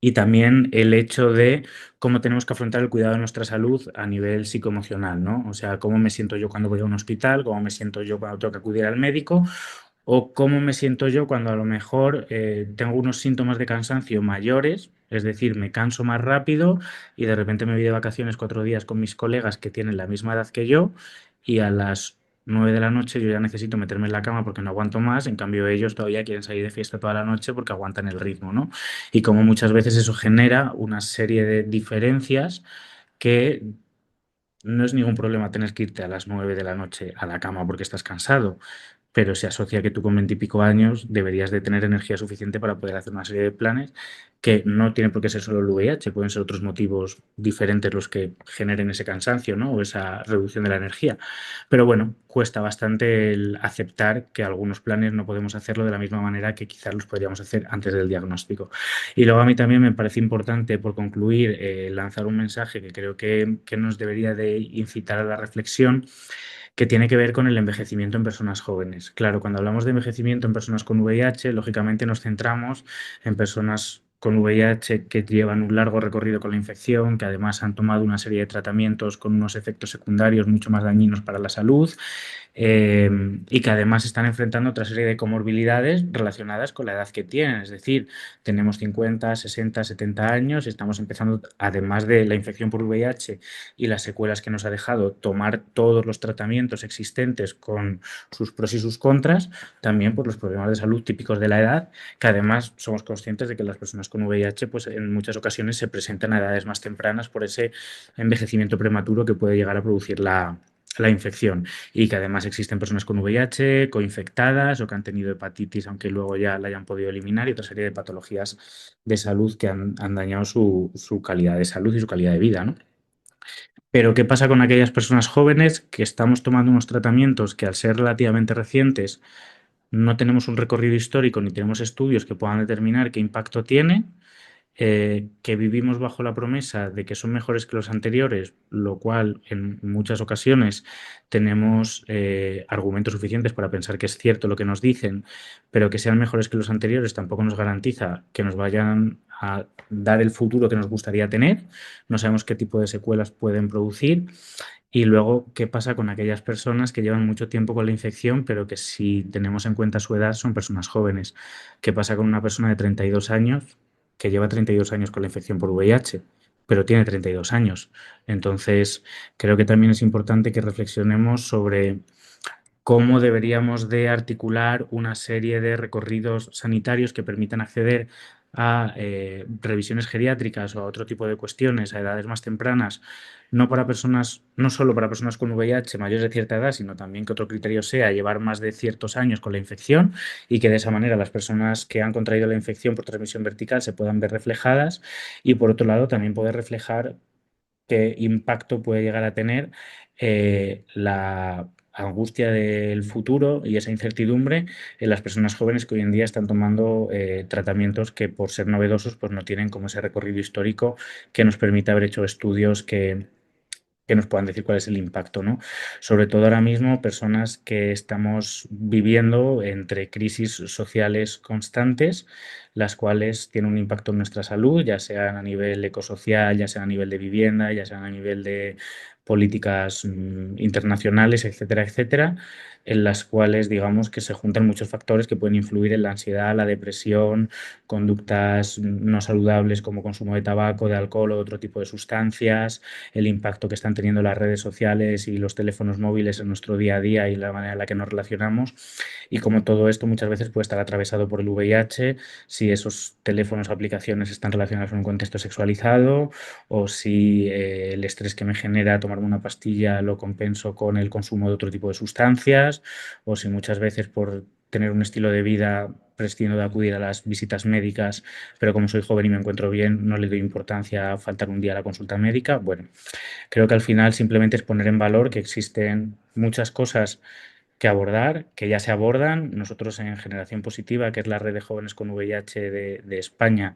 Speaker 3: y también el hecho de cómo tenemos que afrontar el cuidado de nuestra salud a nivel psicoemocional, ¿no? O sea, cómo me siento yo cuando voy a un hospital, cómo me siento yo cuando tengo que acudir al médico o cómo me siento yo cuando a lo mejor tengo unos síntomas de cansancio mayores, es decir, me canso más rápido y de repente me voy de vacaciones 4 días con mis colegas que tienen la misma edad que yo y a las 9 de la noche yo ya necesito meterme en la cama porque no aguanto más, en cambio ellos todavía quieren salir de fiesta toda la noche porque aguantan el ritmo, ¿no? Y como muchas veces eso genera una serie de diferencias que no es ningún problema tener que irte a las 9 de la noche a la cama porque estás cansado, pero se asocia que tú con 20 y pico años deberías de tener energía suficiente para poder hacer una serie de planes que no tienen por qué ser solo el VIH, pueden ser otros motivos diferentes los que generen ese cansancio, ¿no? O esa reducción de la energía. Pero bueno, cuesta bastante el aceptar que algunos planes no podemos hacerlo de la misma manera que quizás los podríamos hacer antes del diagnóstico. Y luego a mí también me parece importante, por concluir, lanzar un mensaje que creo que nos debería de incitar a la reflexión, que tiene que ver con el envejecimiento en personas jóvenes. Claro, cuando hablamos de envejecimiento en personas con VIH, lógicamente nos centramos en personas con VIH que llevan un largo recorrido con la infección, que además han tomado una serie de tratamientos con unos efectos secundarios mucho más dañinos para la salud, eh, y que además están enfrentando otra serie de comorbilidades relacionadas con la edad que tienen. Es decir, tenemos 50, 60, 70 años y estamos empezando, además de la infección por VIH y las secuelas que nos ha dejado, tomar todos los tratamientos existentes con sus pros y sus contras, también por los problemas de salud típicos de la edad, que además somos conscientes de que las personas con VIH pues, en muchas ocasiones se presentan a edades más tempranas por ese envejecimiento prematuro que puede llegar a producir la infección, y que además existen personas con VIH, coinfectadas o que han tenido hepatitis, aunque luego ya la hayan podido eliminar, y otra serie de patologías de salud que han dañado su calidad de salud y su calidad de vida, ¿no? Pero ¿qué pasa con aquellas personas jóvenes que estamos tomando unos tratamientos que al ser relativamente recientes no tenemos un recorrido histórico ni tenemos estudios que puedan determinar qué impacto tiene, que vivimos bajo la promesa de que son mejores que los anteriores, lo cual en muchas ocasiones tenemos argumentos suficientes para pensar que es cierto lo que nos dicen, pero que sean mejores que los anteriores tampoco nos garantiza que nos vayan a dar el futuro que nos gustaría tener, no sabemos qué tipo de secuelas pueden producir. Y luego, ¿qué pasa con aquellas personas que llevan mucho tiempo con la infección, pero que si tenemos en cuenta su edad son personas jóvenes? ¿Qué pasa con una persona de 32 años que lleva 32 años con la infección por VIH, pero tiene 32 años? Entonces, creo que también es importante que reflexionemos sobre cómo deberíamos de articular una serie de recorridos sanitarios que permitan acceder a revisiones geriátricas o a otro tipo de cuestiones a edades más tempranas, no para personas, no solo para personas con VIH mayores de cierta edad, sino también que otro criterio sea llevar más de ciertos años con la infección, y que de esa manera las personas que han contraído la infección por transmisión vertical se puedan ver reflejadas, y por otro lado también poder reflejar qué impacto puede llegar a tener la angustia del futuro y esa incertidumbre en las personas jóvenes que hoy en día están tomando tratamientos que, por ser novedosos, pues no tienen como ese recorrido histórico que nos permite haber hecho estudios que nos puedan decir cuál es el impacto, ¿no? Sobre todo ahora mismo, personas que estamos viviendo entre crisis sociales constantes, las cuales tienen un impacto en nuestra salud, ya sea a nivel ecosocial, ya sea a nivel de vivienda, ya sea a nivel de políticas internacionales, etcétera, etcétera, en las cuales digamos que se juntan muchos factores que pueden influir en la ansiedad, la depresión, conductas no saludables como consumo de tabaco, de alcohol o otro tipo de sustancias, el impacto que están teniendo las redes sociales y los teléfonos móviles en nuestro día a día y la manera en la que nos relacionamos, y como todo esto muchas veces puede estar atravesado por el VIH, si esos teléfonos o aplicaciones están relacionados con un contexto sexualizado, o si el estrés que me genera tomarme una pastilla lo compenso con el consumo de otro tipo de sustancias, o si muchas veces por tener un estilo de vida prescindo de acudir a las visitas médicas, pero como soy joven y me encuentro bien, no le doy importancia a faltar un día a la consulta médica. Bueno, creo que al final simplemente es poner en valor que existen muchas cosas que abordar, que ya se abordan. Nosotros en Generación Positiva, que es la red de jóvenes con VIH de España,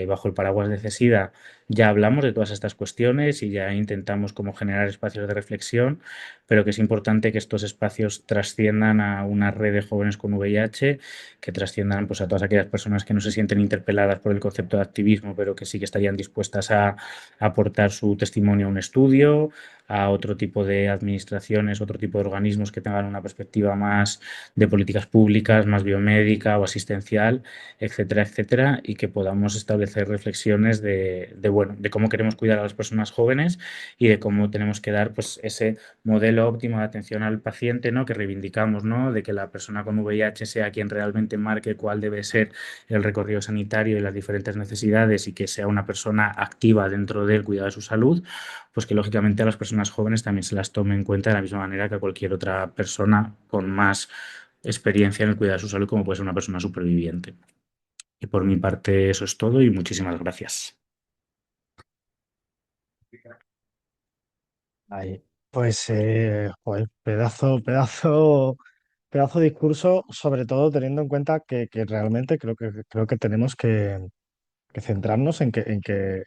Speaker 3: bajo el paraguas de CESIDA, ya hablamos de todas estas cuestiones y ya intentamos como generar espacios de reflexión, pero que es importante que estos espacios trasciendan a una red de jóvenes con VIH, que trasciendan pues, a todas aquellas personas que no se sienten interpeladas por el concepto de activismo, pero que sí que estarían dispuestas a aportar su testimonio a un estudio, a otro tipo de administraciones, otro tipo de organismos que tengan una perspectiva más de políticas públicas, más biomédica o asistencial, etcétera, etcétera, y que podamos establecer reflexiones de buena bueno, de cómo queremos cuidar a las personas jóvenes y de cómo tenemos que dar pues ese modelo óptimo de atención al paciente, ¿no? Que reivindicamos, ¿no? De que la persona con VIH sea quien realmente marque cuál debe ser el recorrido sanitario y las diferentes necesidades y que sea una persona activa dentro del cuidado de su salud, pues que lógicamente a las personas jóvenes también se las tome en cuenta de la misma manera que a cualquier otra persona con más experiencia en el cuidado de su salud, como puede ser una persona superviviente. Y por mi parte eso es todo y muchísimas gracias.
Speaker 1: Ahí. Pues, joder, pedazo de discurso, sobre todo teniendo en cuenta que realmente creo que tenemos que centrarnos en que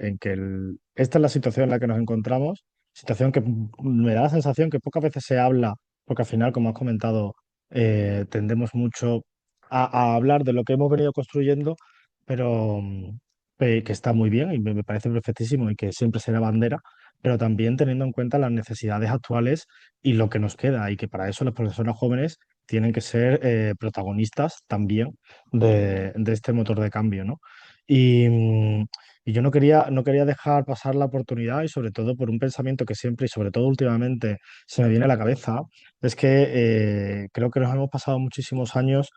Speaker 1: esta es la situación en la que nos encontramos, situación que me da la sensación que pocas veces se habla, porque al final, como has comentado, tendemos mucho a hablar de lo que hemos venido construyendo, pero que está muy bien y me parece perfectísimo y que siempre será bandera, pero también teniendo en cuenta las necesidades actuales y lo que nos queda, y que para eso las personas jóvenes tienen que ser protagonistas también de este motor de cambio, ¿no? Y, y yo no quería dejar pasar la oportunidad y sobre todo por un pensamiento que siempre y sobre todo últimamente se me viene a la cabeza, es que creo que nos hemos pasado muchísimos años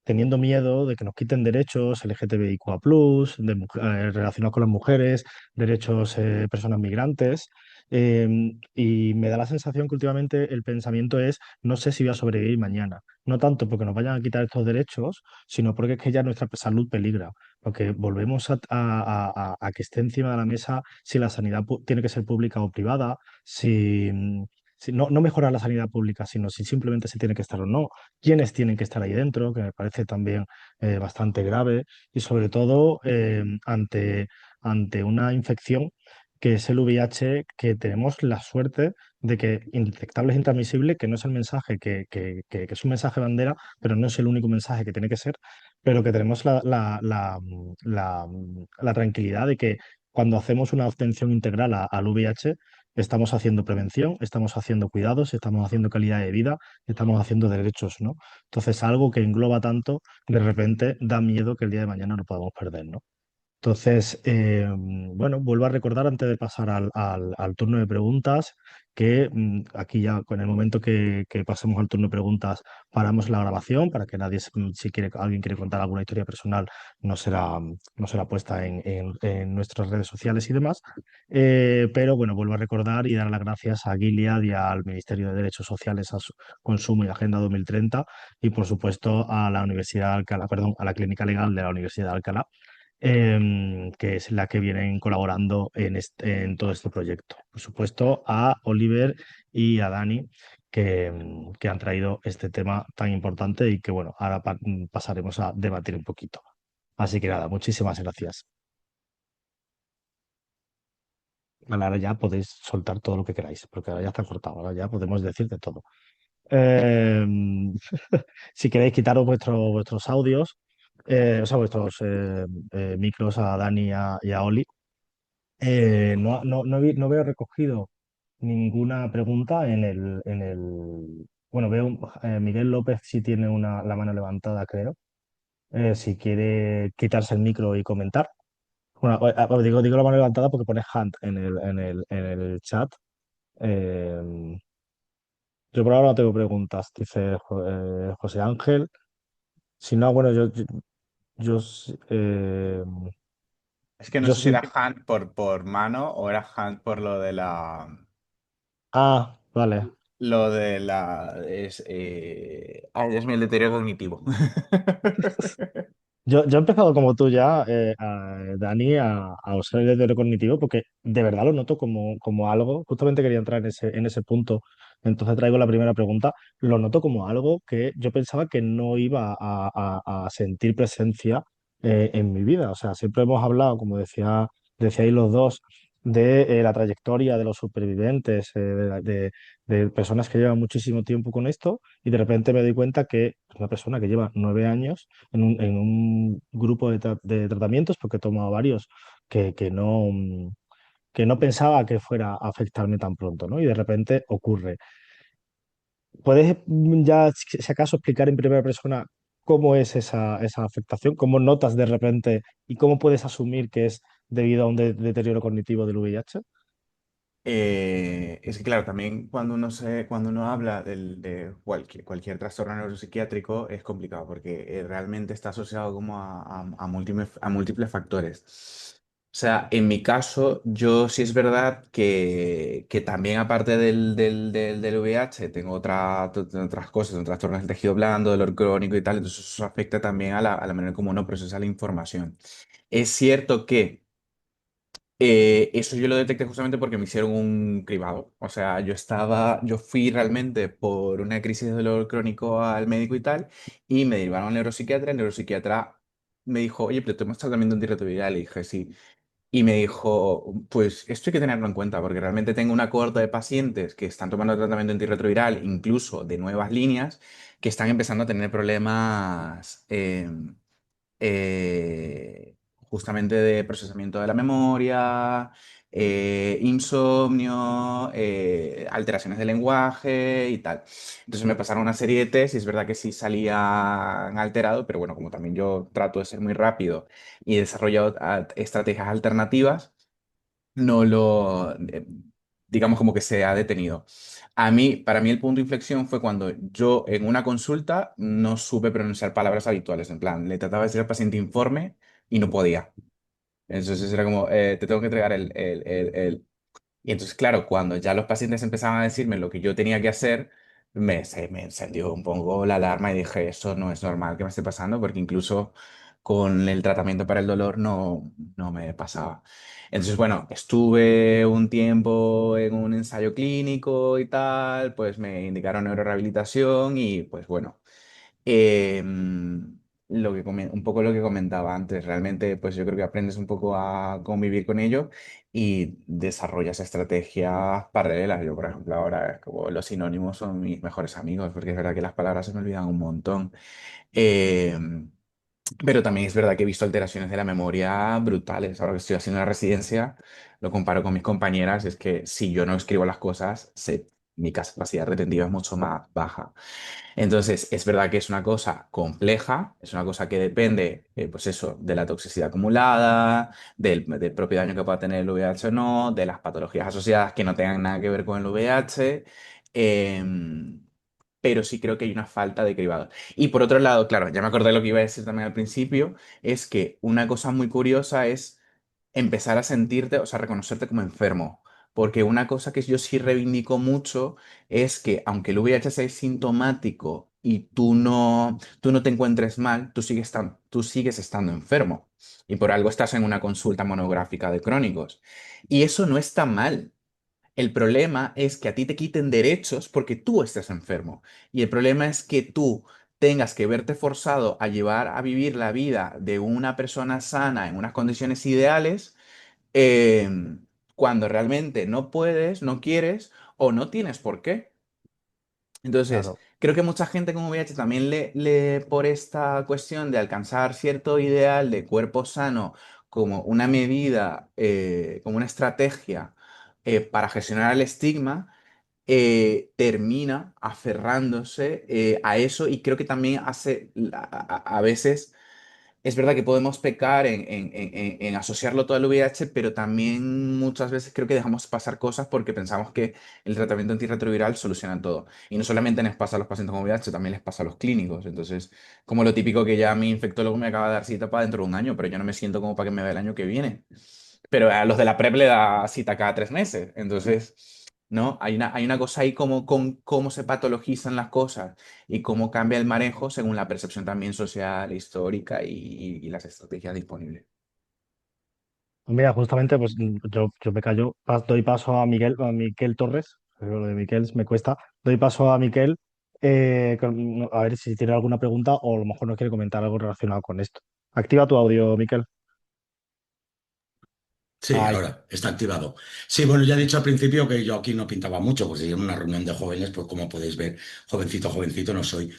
Speaker 1: teniendo miedo de que nos quiten derechos LGTBIQA+, relacionados con las mujeres, derechos personas migrantes. Y me da la sensación que últimamente el pensamiento es, no sé si voy a sobrevivir mañana. No tanto porque nos vayan a quitar estos derechos, sino porque es que ya nuestra salud peligra. Porque volvemos a que esté encima de la mesa si la sanidad tiene que ser pública o privada, si no mejorar la sanidad pública, sino si simplemente se tiene que estar o no, quiénes tienen que estar ahí dentro, que me parece también bastante grave, y sobre todo ante una infección que es el VIH, que tenemos la suerte de que indetectable es intransmisible, que no es el mensaje que es un mensaje bandera, pero no es el único mensaje que tiene que ser, pero que tenemos la tranquilidad de que cuando hacemos una atención integral al VIH, estamos haciendo prevención, estamos haciendo cuidados, estamos haciendo calidad de vida, estamos haciendo derechos, ¿no? Entonces, algo que engloba tanto, de repente da miedo que el día de mañana lo podamos perder, ¿no? Entonces, bueno, vuelvo a recordar antes de pasar al turno de preguntas que aquí ya con el momento que pasemos al turno de preguntas paramos la grabación para que nadie, si quiere, alguien quiere contar alguna historia personal, no será puesta en nuestras redes sociales y demás. Pero bueno, vuelvo a recordar y dar las gracias a Gilead y al Ministerio de Derechos Sociales, Consumo y Agenda 2030 y por supuesto a la Universidad de Alcalá, perdón, a la Clínica Legal de la Universidad de Alcalá que es la que vienen colaborando en todo este proyecto. Por supuesto, a Oliver y a Dani, que han traído este tema tan importante y que, bueno, ahora pasaremos a debatir un poquito. Así que nada, muchísimas gracias. Vale, ahora ya podéis soltar todo lo que queráis, porque ahora ya está cortado, ahora ya podemos decir de todo. Eh, si queréis quitaros vuestros audios, o sea, vuestros micros a Dani y a Oli. No veo recogido ninguna pregunta bueno, veo Miguel López sí tiene la mano levantada, creo. Si quiere quitarse el micro y comentar. Bueno, digo la mano levantada porque pone hand en el chat. Eh, yo por ahora no tengo preguntas, dice José Ángel. Si no, bueno,
Speaker 2: Es que no
Speaker 1: yo
Speaker 2: sé si
Speaker 1: sí.
Speaker 2: era hand por mano o era hand por
Speaker 1: Ah, vale.
Speaker 2: lo de la... Ay, es mi deterioro cognitivo.
Speaker 1: Yo he empezado como tú ya, Dani, a usar el deterioro cognitivo porque de verdad lo noto como algo, justamente quería entrar en ese punto, entonces traigo la primera pregunta, lo noto como algo que yo pensaba que no iba a sentir presencia en mi vida, o sea, siempre hemos hablado, como decíais los dos, de la trayectoria de los supervivientes, de personas que llevan muchísimo tiempo con esto y de repente me doy cuenta que una persona que lleva 9 años en un grupo de tratamientos, porque he tomado varios, que no pensaba que fuera a afectarme tan pronto, ¿no? Y de repente ocurre. ¿Puedes ya, si acaso, explicar en primera persona cómo es esa afectación? ¿Cómo notas de repente y cómo puedes asumir que es debido a un deterioro cognitivo del VIH?
Speaker 2: Es que claro, también cuando uno habla de cualquier trastorno neuropsiquiátrico es complicado porque realmente está asociado como a múltiples factores. O sea, en mi caso, yo sí es verdad que también aparte del VIH tengo otras cosas, un trastorno del tejido blando, dolor crónico y tal, entonces eso afecta también a la manera como uno procesa la información. Es cierto que eso yo lo detecté justamente porque me hicieron un cribado. O sea, yo fui realmente por una crisis de dolor crónico al médico y tal, y me derivaron al neuropsiquiatra. El neuropsiquiatra me dijo, oye, pero tomas tratamiento antirretroviral. Le dije, sí. Y me dijo, pues esto hay que tenerlo en cuenta, porque realmente tengo una cohorte de pacientes que están tomando tratamiento antirretroviral, incluso de nuevas líneas, que están empezando a tener problemas. Justamente de procesamiento de la memoria, insomnio, alteraciones del lenguaje y tal. Entonces me pasaron una serie de test y es verdad que sí salían alterados, pero bueno, como también yo trato de ser muy rápido y he desarrollado estrategias alternativas, no lo, digamos como que se ha detenido. Para mí el punto de inflexión fue cuando yo en una consulta no supe pronunciar palabras habituales, en plan, le trataba de decir al paciente informe y no podía. Entonces era como, te tengo que entregar Y entonces, claro, cuando ya los pacientes empezaban a decirme lo que yo tenía que hacer, se me encendió un poco la alarma y dije, eso no es normal que me esté pasando, porque incluso con el tratamiento para el dolor no me pasaba. Entonces, bueno, estuve un tiempo en un ensayo clínico y tal, pues me indicaron neurorehabilitación y pues bueno. Un poco lo que comentaba antes, realmente pues yo creo que aprendes un poco a convivir con ello y desarrollas estrategias paralelas. Yo, por ejemplo, ahora como los sinónimos son mis mejores amigos, porque es verdad que las palabras se me olvidan un montón. Em, pero también es verdad que he visto alteraciones de la memoria brutales. Ahora que estoy haciendo la residencia, lo comparo con mis compañeras, es que si yo no escribo las cosas, mi capacidad retentiva es mucho más baja. Entonces, es verdad que es una cosa compleja, es una cosa que depende, pues eso, de la toxicidad acumulada, del propio daño que pueda tener el VIH o no, de las patologías asociadas que no tengan nada que ver con el VIH, em, pero sí creo que hay una falta de cribado. Y por otro lado, claro, ya me acordé de lo que iba a decir también al principio, es que una cosa muy curiosa es empezar a sentirte, o sea, reconocerte como enfermo. Porque una cosa que yo sí reivindico mucho es que aunque el VIH sea sintomático y tú no te encuentres mal, tú sigues estando enfermo. Y por algo estás en una consulta monográfica de crónicos. Y eso no está mal. El problema es que a ti te quiten derechos porque tú estés enfermo. Y el problema es que tú tengas que verte forzado a llevar a vivir la vida de una persona sana en unas condiciones ideales, eh, cuando realmente no puedes, no quieres o no tienes por qué. Entonces,
Speaker 1: Claro,
Speaker 2: creo que mucha gente con VIH también por esta cuestión de alcanzar cierto ideal de cuerpo sano como una medida, como una estrategia para gestionar el estigma, termina aferrándose a eso y creo que también hace a veces es verdad que podemos pecar en asociarlo todo al VIH, pero también muchas veces creo que dejamos pasar cosas porque pensamos que el tratamiento antirretroviral soluciona todo. Y no solamente les pasa a los pacientes con VIH, también les pasa a los clínicos. Entonces, como lo típico que ya mi infectólogo me acaba de dar cita para dentro de un año, pero yo no me siento como para que me vea el año que viene. Pero a los de la PrEP le da cita cada 3 meses. Entonces, ¿no? Hay una cosa ahí como con cómo se patologizan las cosas y cómo cambia el manejo según la percepción también social, histórica y las estrategias disponibles.
Speaker 1: mira, justamente pues yo me callo, doy paso a Miquel Torres, pero lo de Miquel me cuesta, doy paso a Miquel, a ver si tiene alguna pregunta o a lo mejor nos quiere comentar algo relacionado con esto. Activa tu audio, Miquel.
Speaker 4: Sí,
Speaker 1: Ahí.
Speaker 4: ahora está activado. Sí, bueno, ya he dicho al principio que yo aquí no pintaba mucho, pues en una reunión de jóvenes, pues como podéis ver, jovencito, jovencito no soy.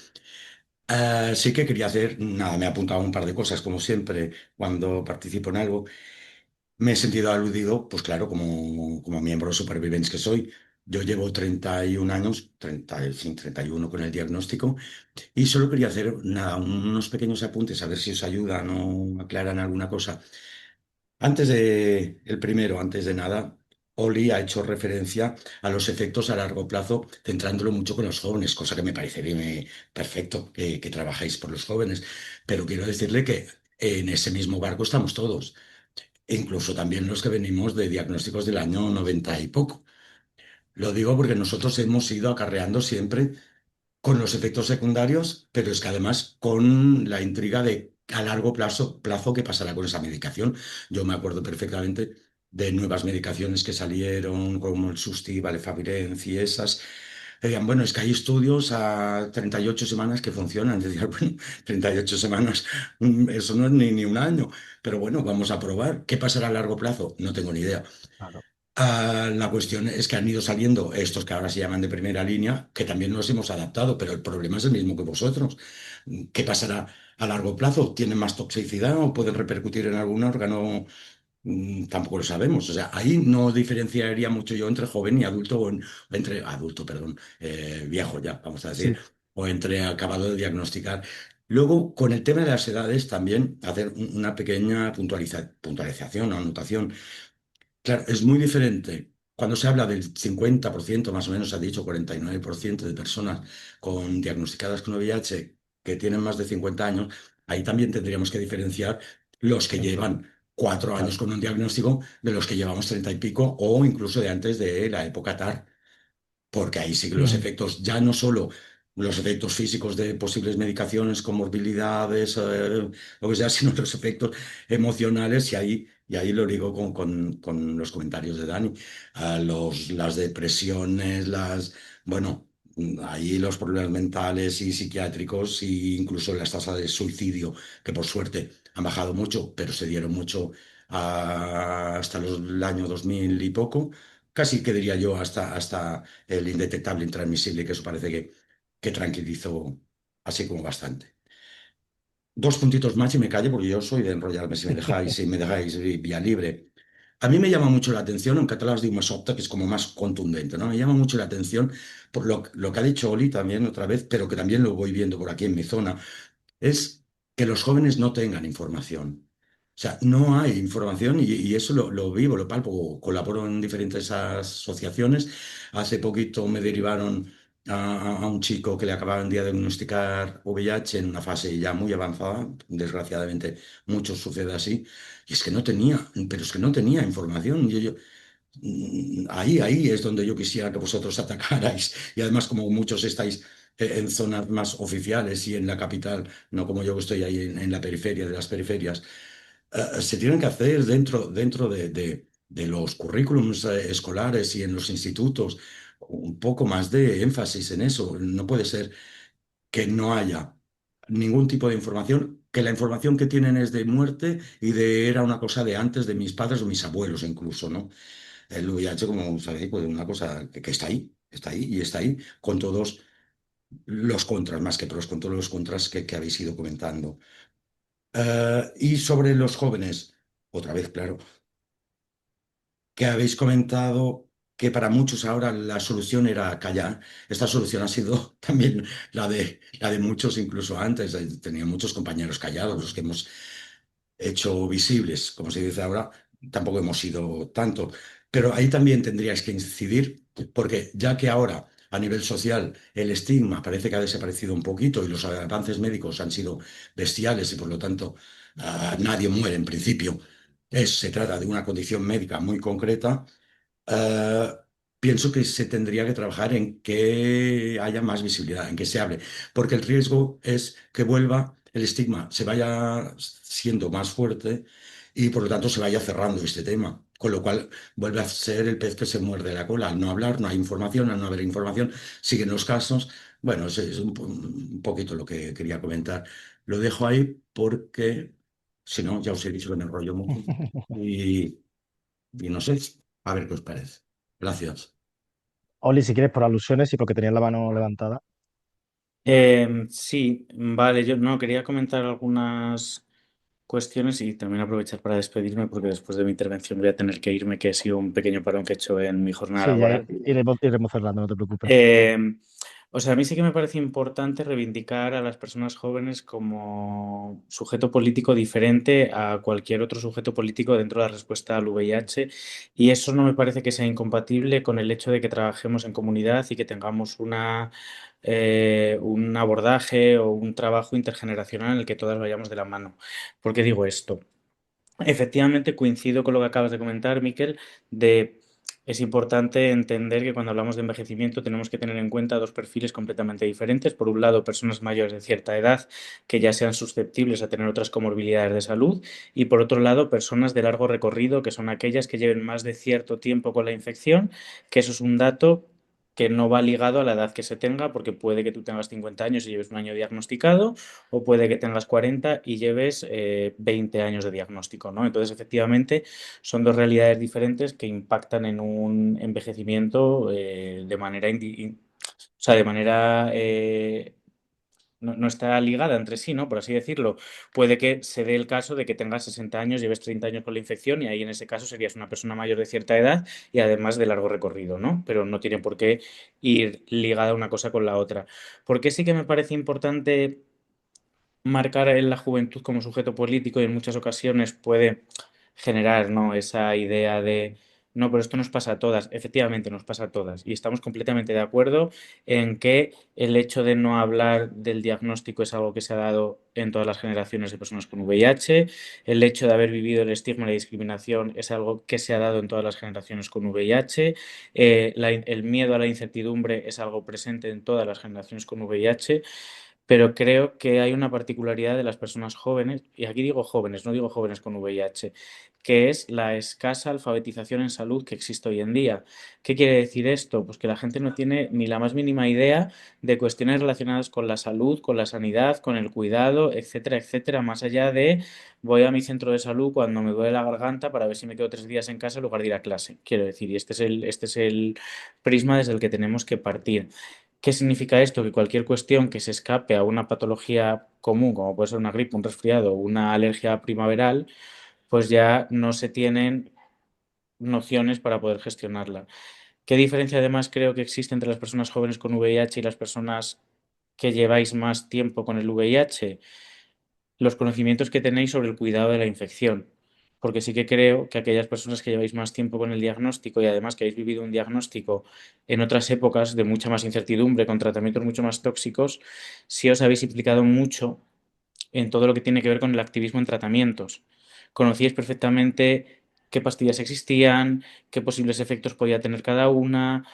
Speaker 4: Sí que quería hacer, nada, me he apuntado a un par de cosas, como siempre, cuando participo en algo. Me he sentido aludido, pues claro, como miembro de Supervivents que soy. Yo llevo 31 años, 30, sí, 31 con el diagnóstico, y solo quería hacer nada, unos pequeños apuntes, a ver si os ayudan o aclaran alguna cosa. antes de nada, Oli ha hecho referencia a los efectos a largo plazo, centrándolo mucho con los jóvenes, cosa que me parece bien, perfecto que trabajéis por los jóvenes. Pero quiero decirle que en ese mismo barco estamos todos, e incluso también los que venimos de diagnósticos del año 90 y poco. Lo digo porque nosotros hemos ido acarreando siempre con los efectos secundarios, pero es que además con la intriga de a largo plazo qué pasará con esa medicación. Yo me acuerdo perfectamente de nuevas medicaciones que salieron, como el Susti, Favirenz y esas. Decían, bueno, es que hay estudios a 38 semanas que funcionan. Decían, bueno, 38 semanas, eso no es ni un año. Pero bueno, vamos a probar. ¿Qué pasará a largo plazo? No tengo ni idea.
Speaker 1: Claro.
Speaker 4: La cuestión es que han ido saliendo estos que ahora se llaman de primera línea, que también nos hemos adaptado, pero el problema es el mismo que vosotros. ¿Qué pasará a largo plazo? ¿Tienen más toxicidad o pueden repercutir en algún órgano? Tampoco lo sabemos. O sea, ahí no diferenciaría mucho yo entre joven y adulto, entre adulto, perdón, viejo ya, vamos a decir,
Speaker 1: Sí.
Speaker 4: o entre acabado de diagnosticar. Luego, con el tema de las edades, también hacer una pequeña puntualización o anotación. Claro, es muy diferente. Cuando se habla del 50%, más o menos se ha dicho 49% de personas diagnosticadas con VIH que tienen más de 50 años, ahí también tendríamos que diferenciar los que
Speaker 1: Eso,
Speaker 4: llevan 4 años
Speaker 1: claro.
Speaker 4: con un diagnóstico de los que llevamos 30 y pico o incluso de antes de la época TAR, porque ahí sí que los
Speaker 1: Ujú.
Speaker 4: efectos, ya no solo los efectos físicos de posibles medicaciones, comorbilidades, lo que sea, sino los efectos emocionales, y ahí lo digo con los comentarios de Dani, las depresiones, bueno, ahí los problemas mentales y psiquiátricos, e incluso las tasas de suicidio, que por suerte han bajado mucho, pero se dieron mucho hasta el año 2000 y poco. Casi que diría yo hasta el indetectable intransmisible, que eso parece que tranquilizó así como bastante. Dos puntitos más y me callo porque yo soy de enrollarme si me dejáis vía libre. A mí me llama mucho la atención, en catalán digo más opta, que es como más contundente, ¿no? Me llama mucho la atención por lo que ha dicho Oli también otra vez, pero que también lo voy viendo por aquí en mi zona, es que los jóvenes no tengan información. O sea, no hay información y eso lo vivo, lo palpo, colaboro en diferentes asociaciones. Hace poquito me derivaron a un chico que le acababan de diagnosticar VIH en una fase ya muy avanzada. Desgraciadamente, mucho sucede así. Y es que no tenía, pero es que no tenía información. Ahí es donde yo quisiera que vosotros atacarais. Y además, como muchos estáis en zonas más oficiales y en la capital, no como yo que estoy ahí en la periferia de las periferias, se tienen que hacer dentro de los currículums escolares y en los institutos un poco más de énfasis en eso. No puede ser que no haya ningún tipo de información, que la información que tienen es de muerte y era una cosa de antes de mis padres o mis abuelos incluso, ¿no? El VIH, como sabéis, pues una cosa que está ahí y está ahí con todos los contras, más que pros, con todos los contras que habéis ido comentando. Y sobre los jóvenes, otra vez, claro, que habéis comentado que para muchos ahora la solución era callar. Esta solución ha sido también la de muchos, incluso antes. Tenía muchos compañeros callados, los que hemos hecho visibles, como se dice ahora, tampoco hemos sido tanto. Pero ahí también tendríais que incidir, porque ya que ahora a nivel social el estigma parece que ha desaparecido un poquito y los avances médicos han sido bestiales y por lo tanto nadie muere en principio. Se trata de una condición médica muy concreta. eh, Pienso que se tendría que trabajar en que haya más visibilidad, en que se hable, porque el riesgo es que vuelva el estigma, se vaya siendo más fuerte y por lo tanto se vaya cerrando este tema. Con lo cual vuelve a ser el pez que se muerde la cola. Al no hablar, no hay información, al no haber información, siguen los casos. Bueno, es un poquito lo que quería comentar. Lo dejo ahí porque, si no, ya os he dicho que me enrollo mucho. Y, y no sé, a ver qué os parece. Gracias.
Speaker 1: Oli, si quieres, por alusiones y porque tenías la mano levantada.
Speaker 3: Sí, vale, yo no quería comentar algunas cuestiones y también aprovechar para despedirme porque después de mi intervención voy a tener que irme, que ha sido un pequeño parón que he hecho en mi jornada
Speaker 1: Sí, ya
Speaker 3: laboral.
Speaker 1: iremos cerrando, no te preocupes.
Speaker 3: Eh, O sea, a mí sí que me parece importante reivindicar a las personas jóvenes como sujeto político diferente a cualquier otro sujeto político dentro de la respuesta al VIH, y eso no me parece que sea incompatible con el hecho de que trabajemos en comunidad y que tengamos un abordaje o un trabajo intergeneracional en el que todas vayamos de la mano. ¿Por qué digo esto? Efectivamente, coincido con lo que acabas de comentar, Miquel, de es importante entender que cuando hablamos de envejecimiento tenemos que tener en cuenta dos perfiles completamente diferentes. Por un lado, personas mayores de cierta edad que ya sean susceptibles a tener otras comorbilidades de salud, y por otro lado, personas de largo recorrido, que son aquellas que lleven más de cierto tiempo con la infección, que eso es un dato que no va ligado a la edad que se tenga, porque puede que tú tengas 50 años y lleves un año diagnosticado, o puede que tengas 40 y lleves 20 años de diagnóstico, ¿no? Entonces, efectivamente, son dos realidades diferentes que impactan en un envejecimiento de manera, o sea, de manera no está ligada entre sí, ¿no? Por así decirlo. Puede que se dé el caso de que tengas 60 años, lleves 30 años con la infección y ahí en ese caso serías una persona mayor de cierta edad y además de largo recorrido, ¿no? Pero no tiene por qué ir ligada una cosa con la otra. Porque sí que me parece importante marcar en la juventud como sujeto político y en muchas ocasiones puede generar, ¿no? Esa idea de, no, pero esto nos pasa a todas. Efectivamente, nos pasa a todas. Y estamos completamente de acuerdo en que el hecho de no hablar del diagnóstico es algo que se ha dado en todas las generaciones de personas con VIH. El hecho de haber vivido el estigma y la discriminación es algo que se ha dado en todas las generaciones con VIH. El miedo a la incertidumbre es algo presente en todas las generaciones con VIH. Pero creo que hay una particularidad de las personas jóvenes, y aquí digo jóvenes, no digo jóvenes con VIH, que es la escasa alfabetización en salud que existe hoy en día. ¿Qué quiere decir esto? Pues que la gente no tiene ni la más mínima idea de cuestiones relacionadas con la salud, con la sanidad, con el cuidado, etcétera, etcétera, más allá de voy a mi centro de salud cuando me duele la garganta para ver si me quedo 3 días en casa en lugar de ir a clase. Quiero decir, y este es el prisma desde el que tenemos que partir. ¿Qué significa esto? Que cualquier cuestión que se escape a una patología común, como puede ser una gripe, un resfriado o una alergia primaveral, pues ya no se tienen nociones para poder gestionarla. ¿Qué diferencia además creo que existe entre las personas jóvenes con VIH y las personas que lleváis más tiempo con el VIH? Los conocimientos que tenéis sobre el cuidado de la infección. Porque sí que creo que aquellas personas que lleváis más tiempo con el diagnóstico y además que habéis vivido un diagnóstico en otras épocas de mucha más incertidumbre, con tratamientos mucho más tóxicos, sí os habéis implicado mucho en todo lo que tiene que ver con el activismo en tratamientos. Conocíais perfectamente qué pastillas existían, qué posibles efectos podía tener cada una,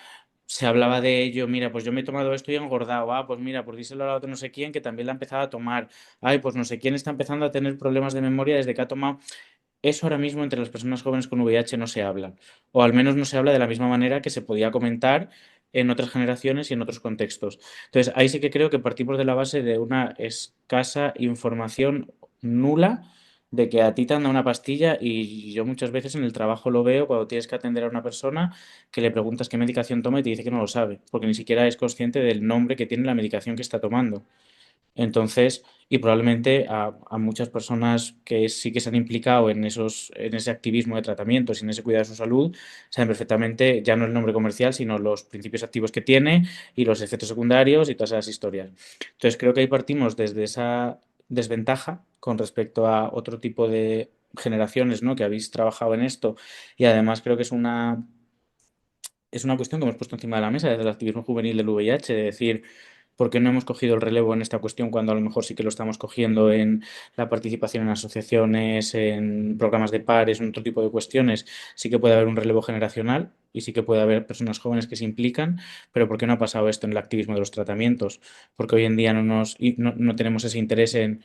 Speaker 3: se hablaba de ello, mira, pues yo me he tomado esto y he engordado, pues mira, pues díselo a la otra no sé quién que también la ha empezado a tomar, ay, pues no sé quién está empezando a tener problemas de memoria desde que ha tomado. Eso ahora mismo entre las personas jóvenes con VIH no se habla, o al menos no se habla de la misma manera que se podía comentar en otras generaciones y en otros contextos. Entonces, ahí sí que creo que partimos de la base de una escasa información nula de que a ti te han dado una pastilla y yo muchas veces en el trabajo lo veo cuando tienes que atender a una persona que le preguntas qué medicación toma y te dice que no lo sabe, porque ni siquiera es consciente del nombre que tiene la medicación que está tomando. Entonces, y probablemente a muchas personas que sí que se han implicado en ese activismo de tratamientos y en ese cuidado de su salud, saben perfectamente ya no el nombre comercial, sino los principios activos que tiene y los efectos secundarios y todas esas historias. Entonces, creo que ahí partimos desde esa desventaja con respecto a otro tipo de generaciones, ¿no? Que habéis trabajado en esto y además creo que es una cuestión que hemos puesto encima de la mesa desde el activismo juvenil del VIH, de decir, ¿por qué no hemos cogido el relevo en esta cuestión cuando a lo mejor sí que lo estamos cogiendo en la participación en asociaciones, en programas de pares, en otro tipo de cuestiones? Sí que puede haber un relevo generacional y sí que puede haber personas jóvenes que se implican, pero ¿por qué no ha pasado esto en el activismo de los tratamientos? Porque hoy en día no tenemos ese interés en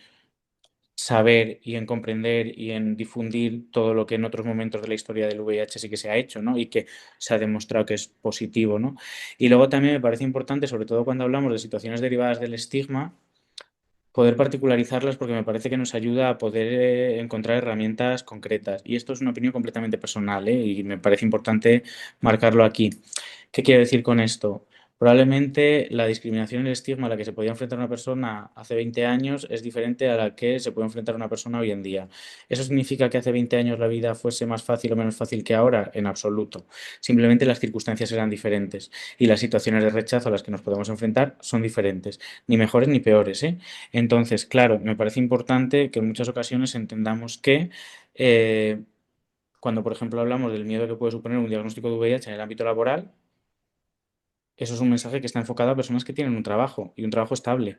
Speaker 3: saber y en comprender y en difundir todo lo que en otros momentos de la historia del VIH sí que se ha hecho, ¿no? Y que se ha demostrado que es positivo, ¿no? Y luego también me parece importante, sobre todo cuando hablamos de situaciones derivadas del estigma, poder particularizarlas porque me parece que nos ayuda a poder encontrar herramientas concretas. Y esto es una opinión completamente personal, ¿eh? Y me parece importante marcarlo aquí. ¿Qué quiero decir con esto? Probablemente la discriminación y el estigma a la que se podía enfrentar una persona hace 20 años es diferente a la que se puede enfrentar una persona hoy en día. ¿Eso significa que hace 20 años la vida fuese más fácil o menos fácil que ahora? En absoluto. Simplemente las circunstancias eran diferentes y las situaciones de rechazo a las que nos podemos enfrentar son diferentes, ni mejores ni peores, ¿eh? Entonces, claro, me parece importante que en muchas ocasiones entendamos que cuando, por ejemplo, hablamos del miedo que puede suponer un diagnóstico de VIH en el ámbito laboral, eso es un mensaje que está enfocado a personas que tienen un trabajo y un trabajo estable.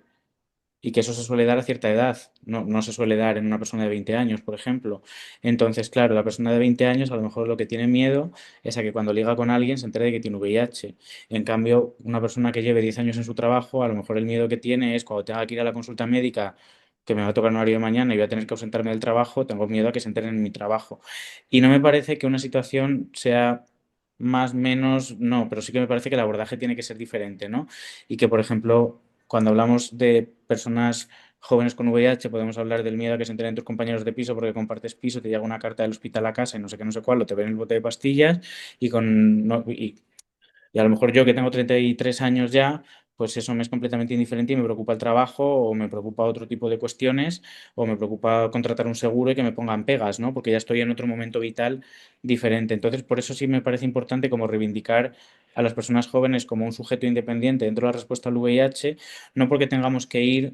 Speaker 3: Y que eso se suele dar a cierta edad, no se suele dar en una persona de 20 años, por ejemplo. Entonces, claro, la persona de 20 años a lo mejor lo que tiene miedo es a que cuando liga con alguien se entere de que tiene VIH. En cambio, una persona que lleve 10 años en su trabajo, a lo mejor el miedo que tiene es cuando tenga que ir a la consulta médica, que me va a tocar un horario de mañana y voy a tener que ausentarme del trabajo, tengo miedo a que se enteren en mi trabajo. Y no me parece que una situación sea más, menos, no, pero sí que me parece que el abordaje tiene que ser diferente, ¿no? Y que, por ejemplo, cuando hablamos de personas jóvenes con VIH, podemos hablar del miedo a que se enteren tus compañeros de piso porque compartes piso, te llega una carta del hospital a casa y no sé qué, no sé cuál, o te ven el bote de pastillas y y a lo mejor yo que tengo 33 años ya, pues eso me es completamente indiferente y me preocupa el trabajo o me preocupa otro tipo de cuestiones o me preocupa contratar un seguro y que me pongan pegas, ¿no? Porque ya estoy en otro momento vital diferente. Entonces, por eso sí me parece importante como reivindicar a las personas jóvenes como un sujeto independiente dentro de la respuesta al VIH, no porque tengamos que ir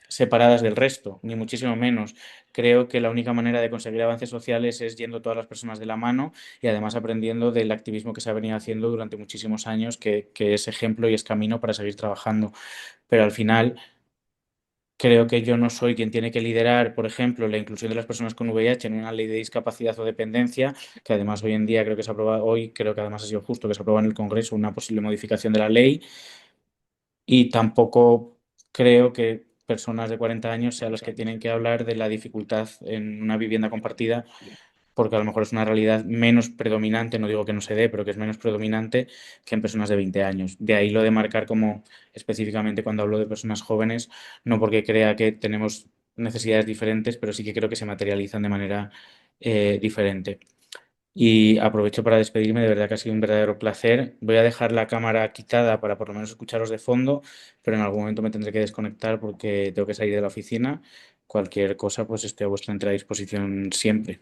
Speaker 3: separadas del resto, ni muchísimo menos. Creo que la única manera de conseguir avances sociales es yendo todas las personas de la mano y además aprendiendo del activismo que se ha venido haciendo durante muchísimos años, que es ejemplo y es camino para seguir trabajando. Pero al final creo que yo no soy quien tiene que liderar, por ejemplo, la inclusión de las personas con VIH en una ley de discapacidad o dependencia, que además hoy en día creo que se aprueba, hoy creo que además ha sido justo que se aprueba en el Congreso una posible modificación de la ley y tampoco creo que personas de 40 años sean las que tienen que hablar de la dificultad en una vivienda compartida, porque a lo mejor es una realidad menos predominante, no digo que no se dé, pero que es menos predominante que en personas de 20 años. De ahí lo de marcar como específicamente cuando hablo de personas jóvenes, no porque crea que tenemos necesidades diferentes, pero sí que creo que se materializan de manera diferente. Y aprovecho para despedirme, de verdad que ha sido un verdadero placer. Voy a dejar la cámara quitada para por lo menos escucharos de fondo, pero en algún momento me tendré que desconectar porque tengo que salir de la oficina. Cualquier cosa, pues estoy a vuestra entera disposición siempre.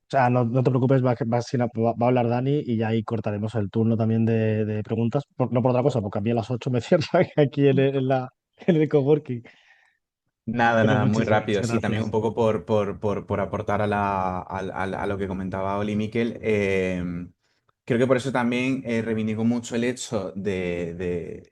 Speaker 1: O sea, no te preocupes, va a hablar Dani y ya ahí cortaremos el turno también de preguntas. No por otra cosa, porque a mí a las 8 me cierran aquí en el coworking.
Speaker 2: Nada,
Speaker 1: Pero
Speaker 2: nada, muy
Speaker 1: muchísimas
Speaker 2: rápido. Sí, también un
Speaker 1: gracias.
Speaker 2: poco por aportar a lo que comentaba Oli Miquel. Creo que por eso también reivindico mucho el hecho de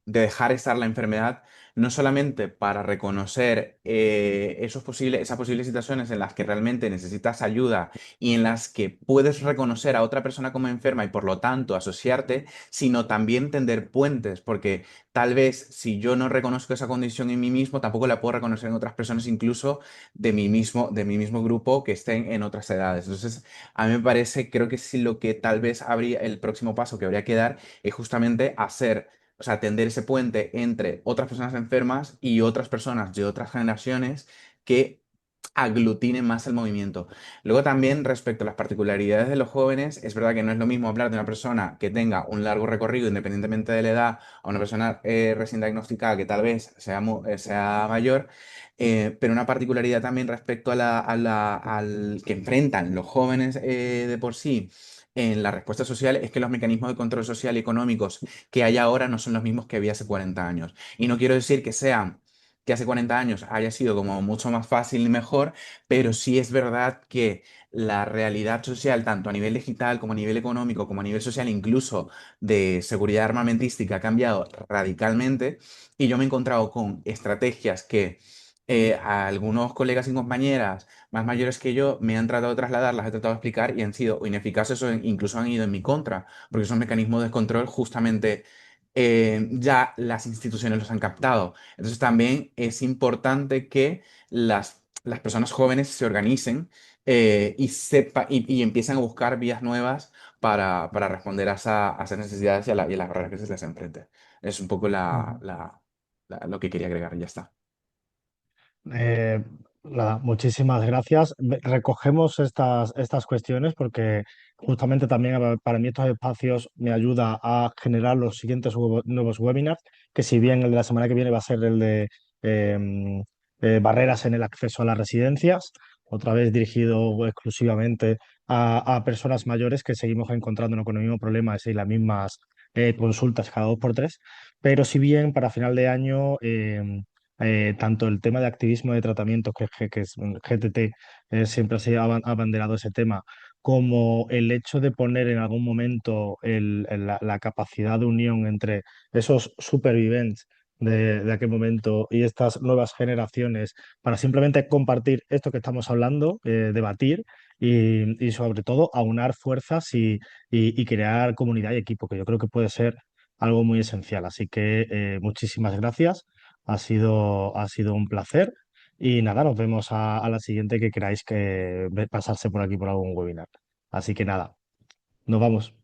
Speaker 2: dejar estar la enfermedad, no solamente para reconocer esas posibles situaciones en las que realmente necesitas ayuda y en las que puedes reconocer a otra persona como enferma y por lo tanto asociarte, sino también tender puentes, porque tal vez si yo no reconozco esa condición en mí mismo, tampoco la puedo reconocer en otras personas, incluso de mi mismo grupo que estén en otras edades. Entonces, a mí me parece, creo que sí lo que tal vez habría, el próximo paso que habría que dar es justamente hacer, o sea, tender ese puente entre otras personas enfermas y otras personas de otras generaciones que aglutinen más el movimiento. Luego también respecto a las particularidades de los jóvenes, es verdad que no es lo mismo hablar de una persona que tenga un largo recorrido independientemente de la edad a una persona recién diagnosticada que tal vez sea mayor, pero una particularidad también respecto al que enfrentan los jóvenes de por sí en la respuesta social es que los mecanismos de control social y económicos que hay ahora no son los mismos que había hace 40 años. Y no quiero decir que hace 40 años haya sido como mucho más fácil y mejor, pero sí es verdad que la realidad social, tanto a nivel digital como a nivel económico, como a nivel social, incluso de seguridad armamentística, ha cambiado radicalmente y yo me he encontrado con estrategias que a algunos colegas y compañeras más mayores que yo me han tratado de trasladar, las he tratado de explicar y han sido o ineficaces o incluso han ido en mi contra, porque esos mecanismos de control justamente ya las instituciones los han captado. Entonces también es importante que las personas jóvenes se organicen y empiecen a buscar vías nuevas para responder a esas necesidades y a las barreras que se les enfrenten. Es un poco
Speaker 1: Ujú.
Speaker 2: lo que quería agregar y ya está.
Speaker 1: Eh, Nada, muchísimas gracias. Recogemos estas cuestiones porque justamente también para mí estos espacios me ayuda a generar los siguientes nuevos webinars, que si bien el de la semana que viene va a ser el de em, barreras en el acceso a las residencias, otra vez dirigido exclusivamente a personas mayores que seguimos encontrándonos con el mismo problema y las mismas consultas cada 2 por 3, pero si bien para final de año tanto el tema de activismo de tratamiento, que es GTT, siempre se ha abanderado ese tema, como el hecho de poner en algún momento la capacidad de unión entre esos supervivientes de aquel momento y estas nuevas generaciones para simplemente compartir esto que estamos hablando, debatir y sobre todo aunar fuerzas y crear comunidad y equipo, que yo creo que puede ser algo muy esencial. Así que muchísimas gracias. Ha sido un placer y nada, nos vemos a la siguiente que queráis pasarse por aquí por algún webinar. Así que nada, nos vamos.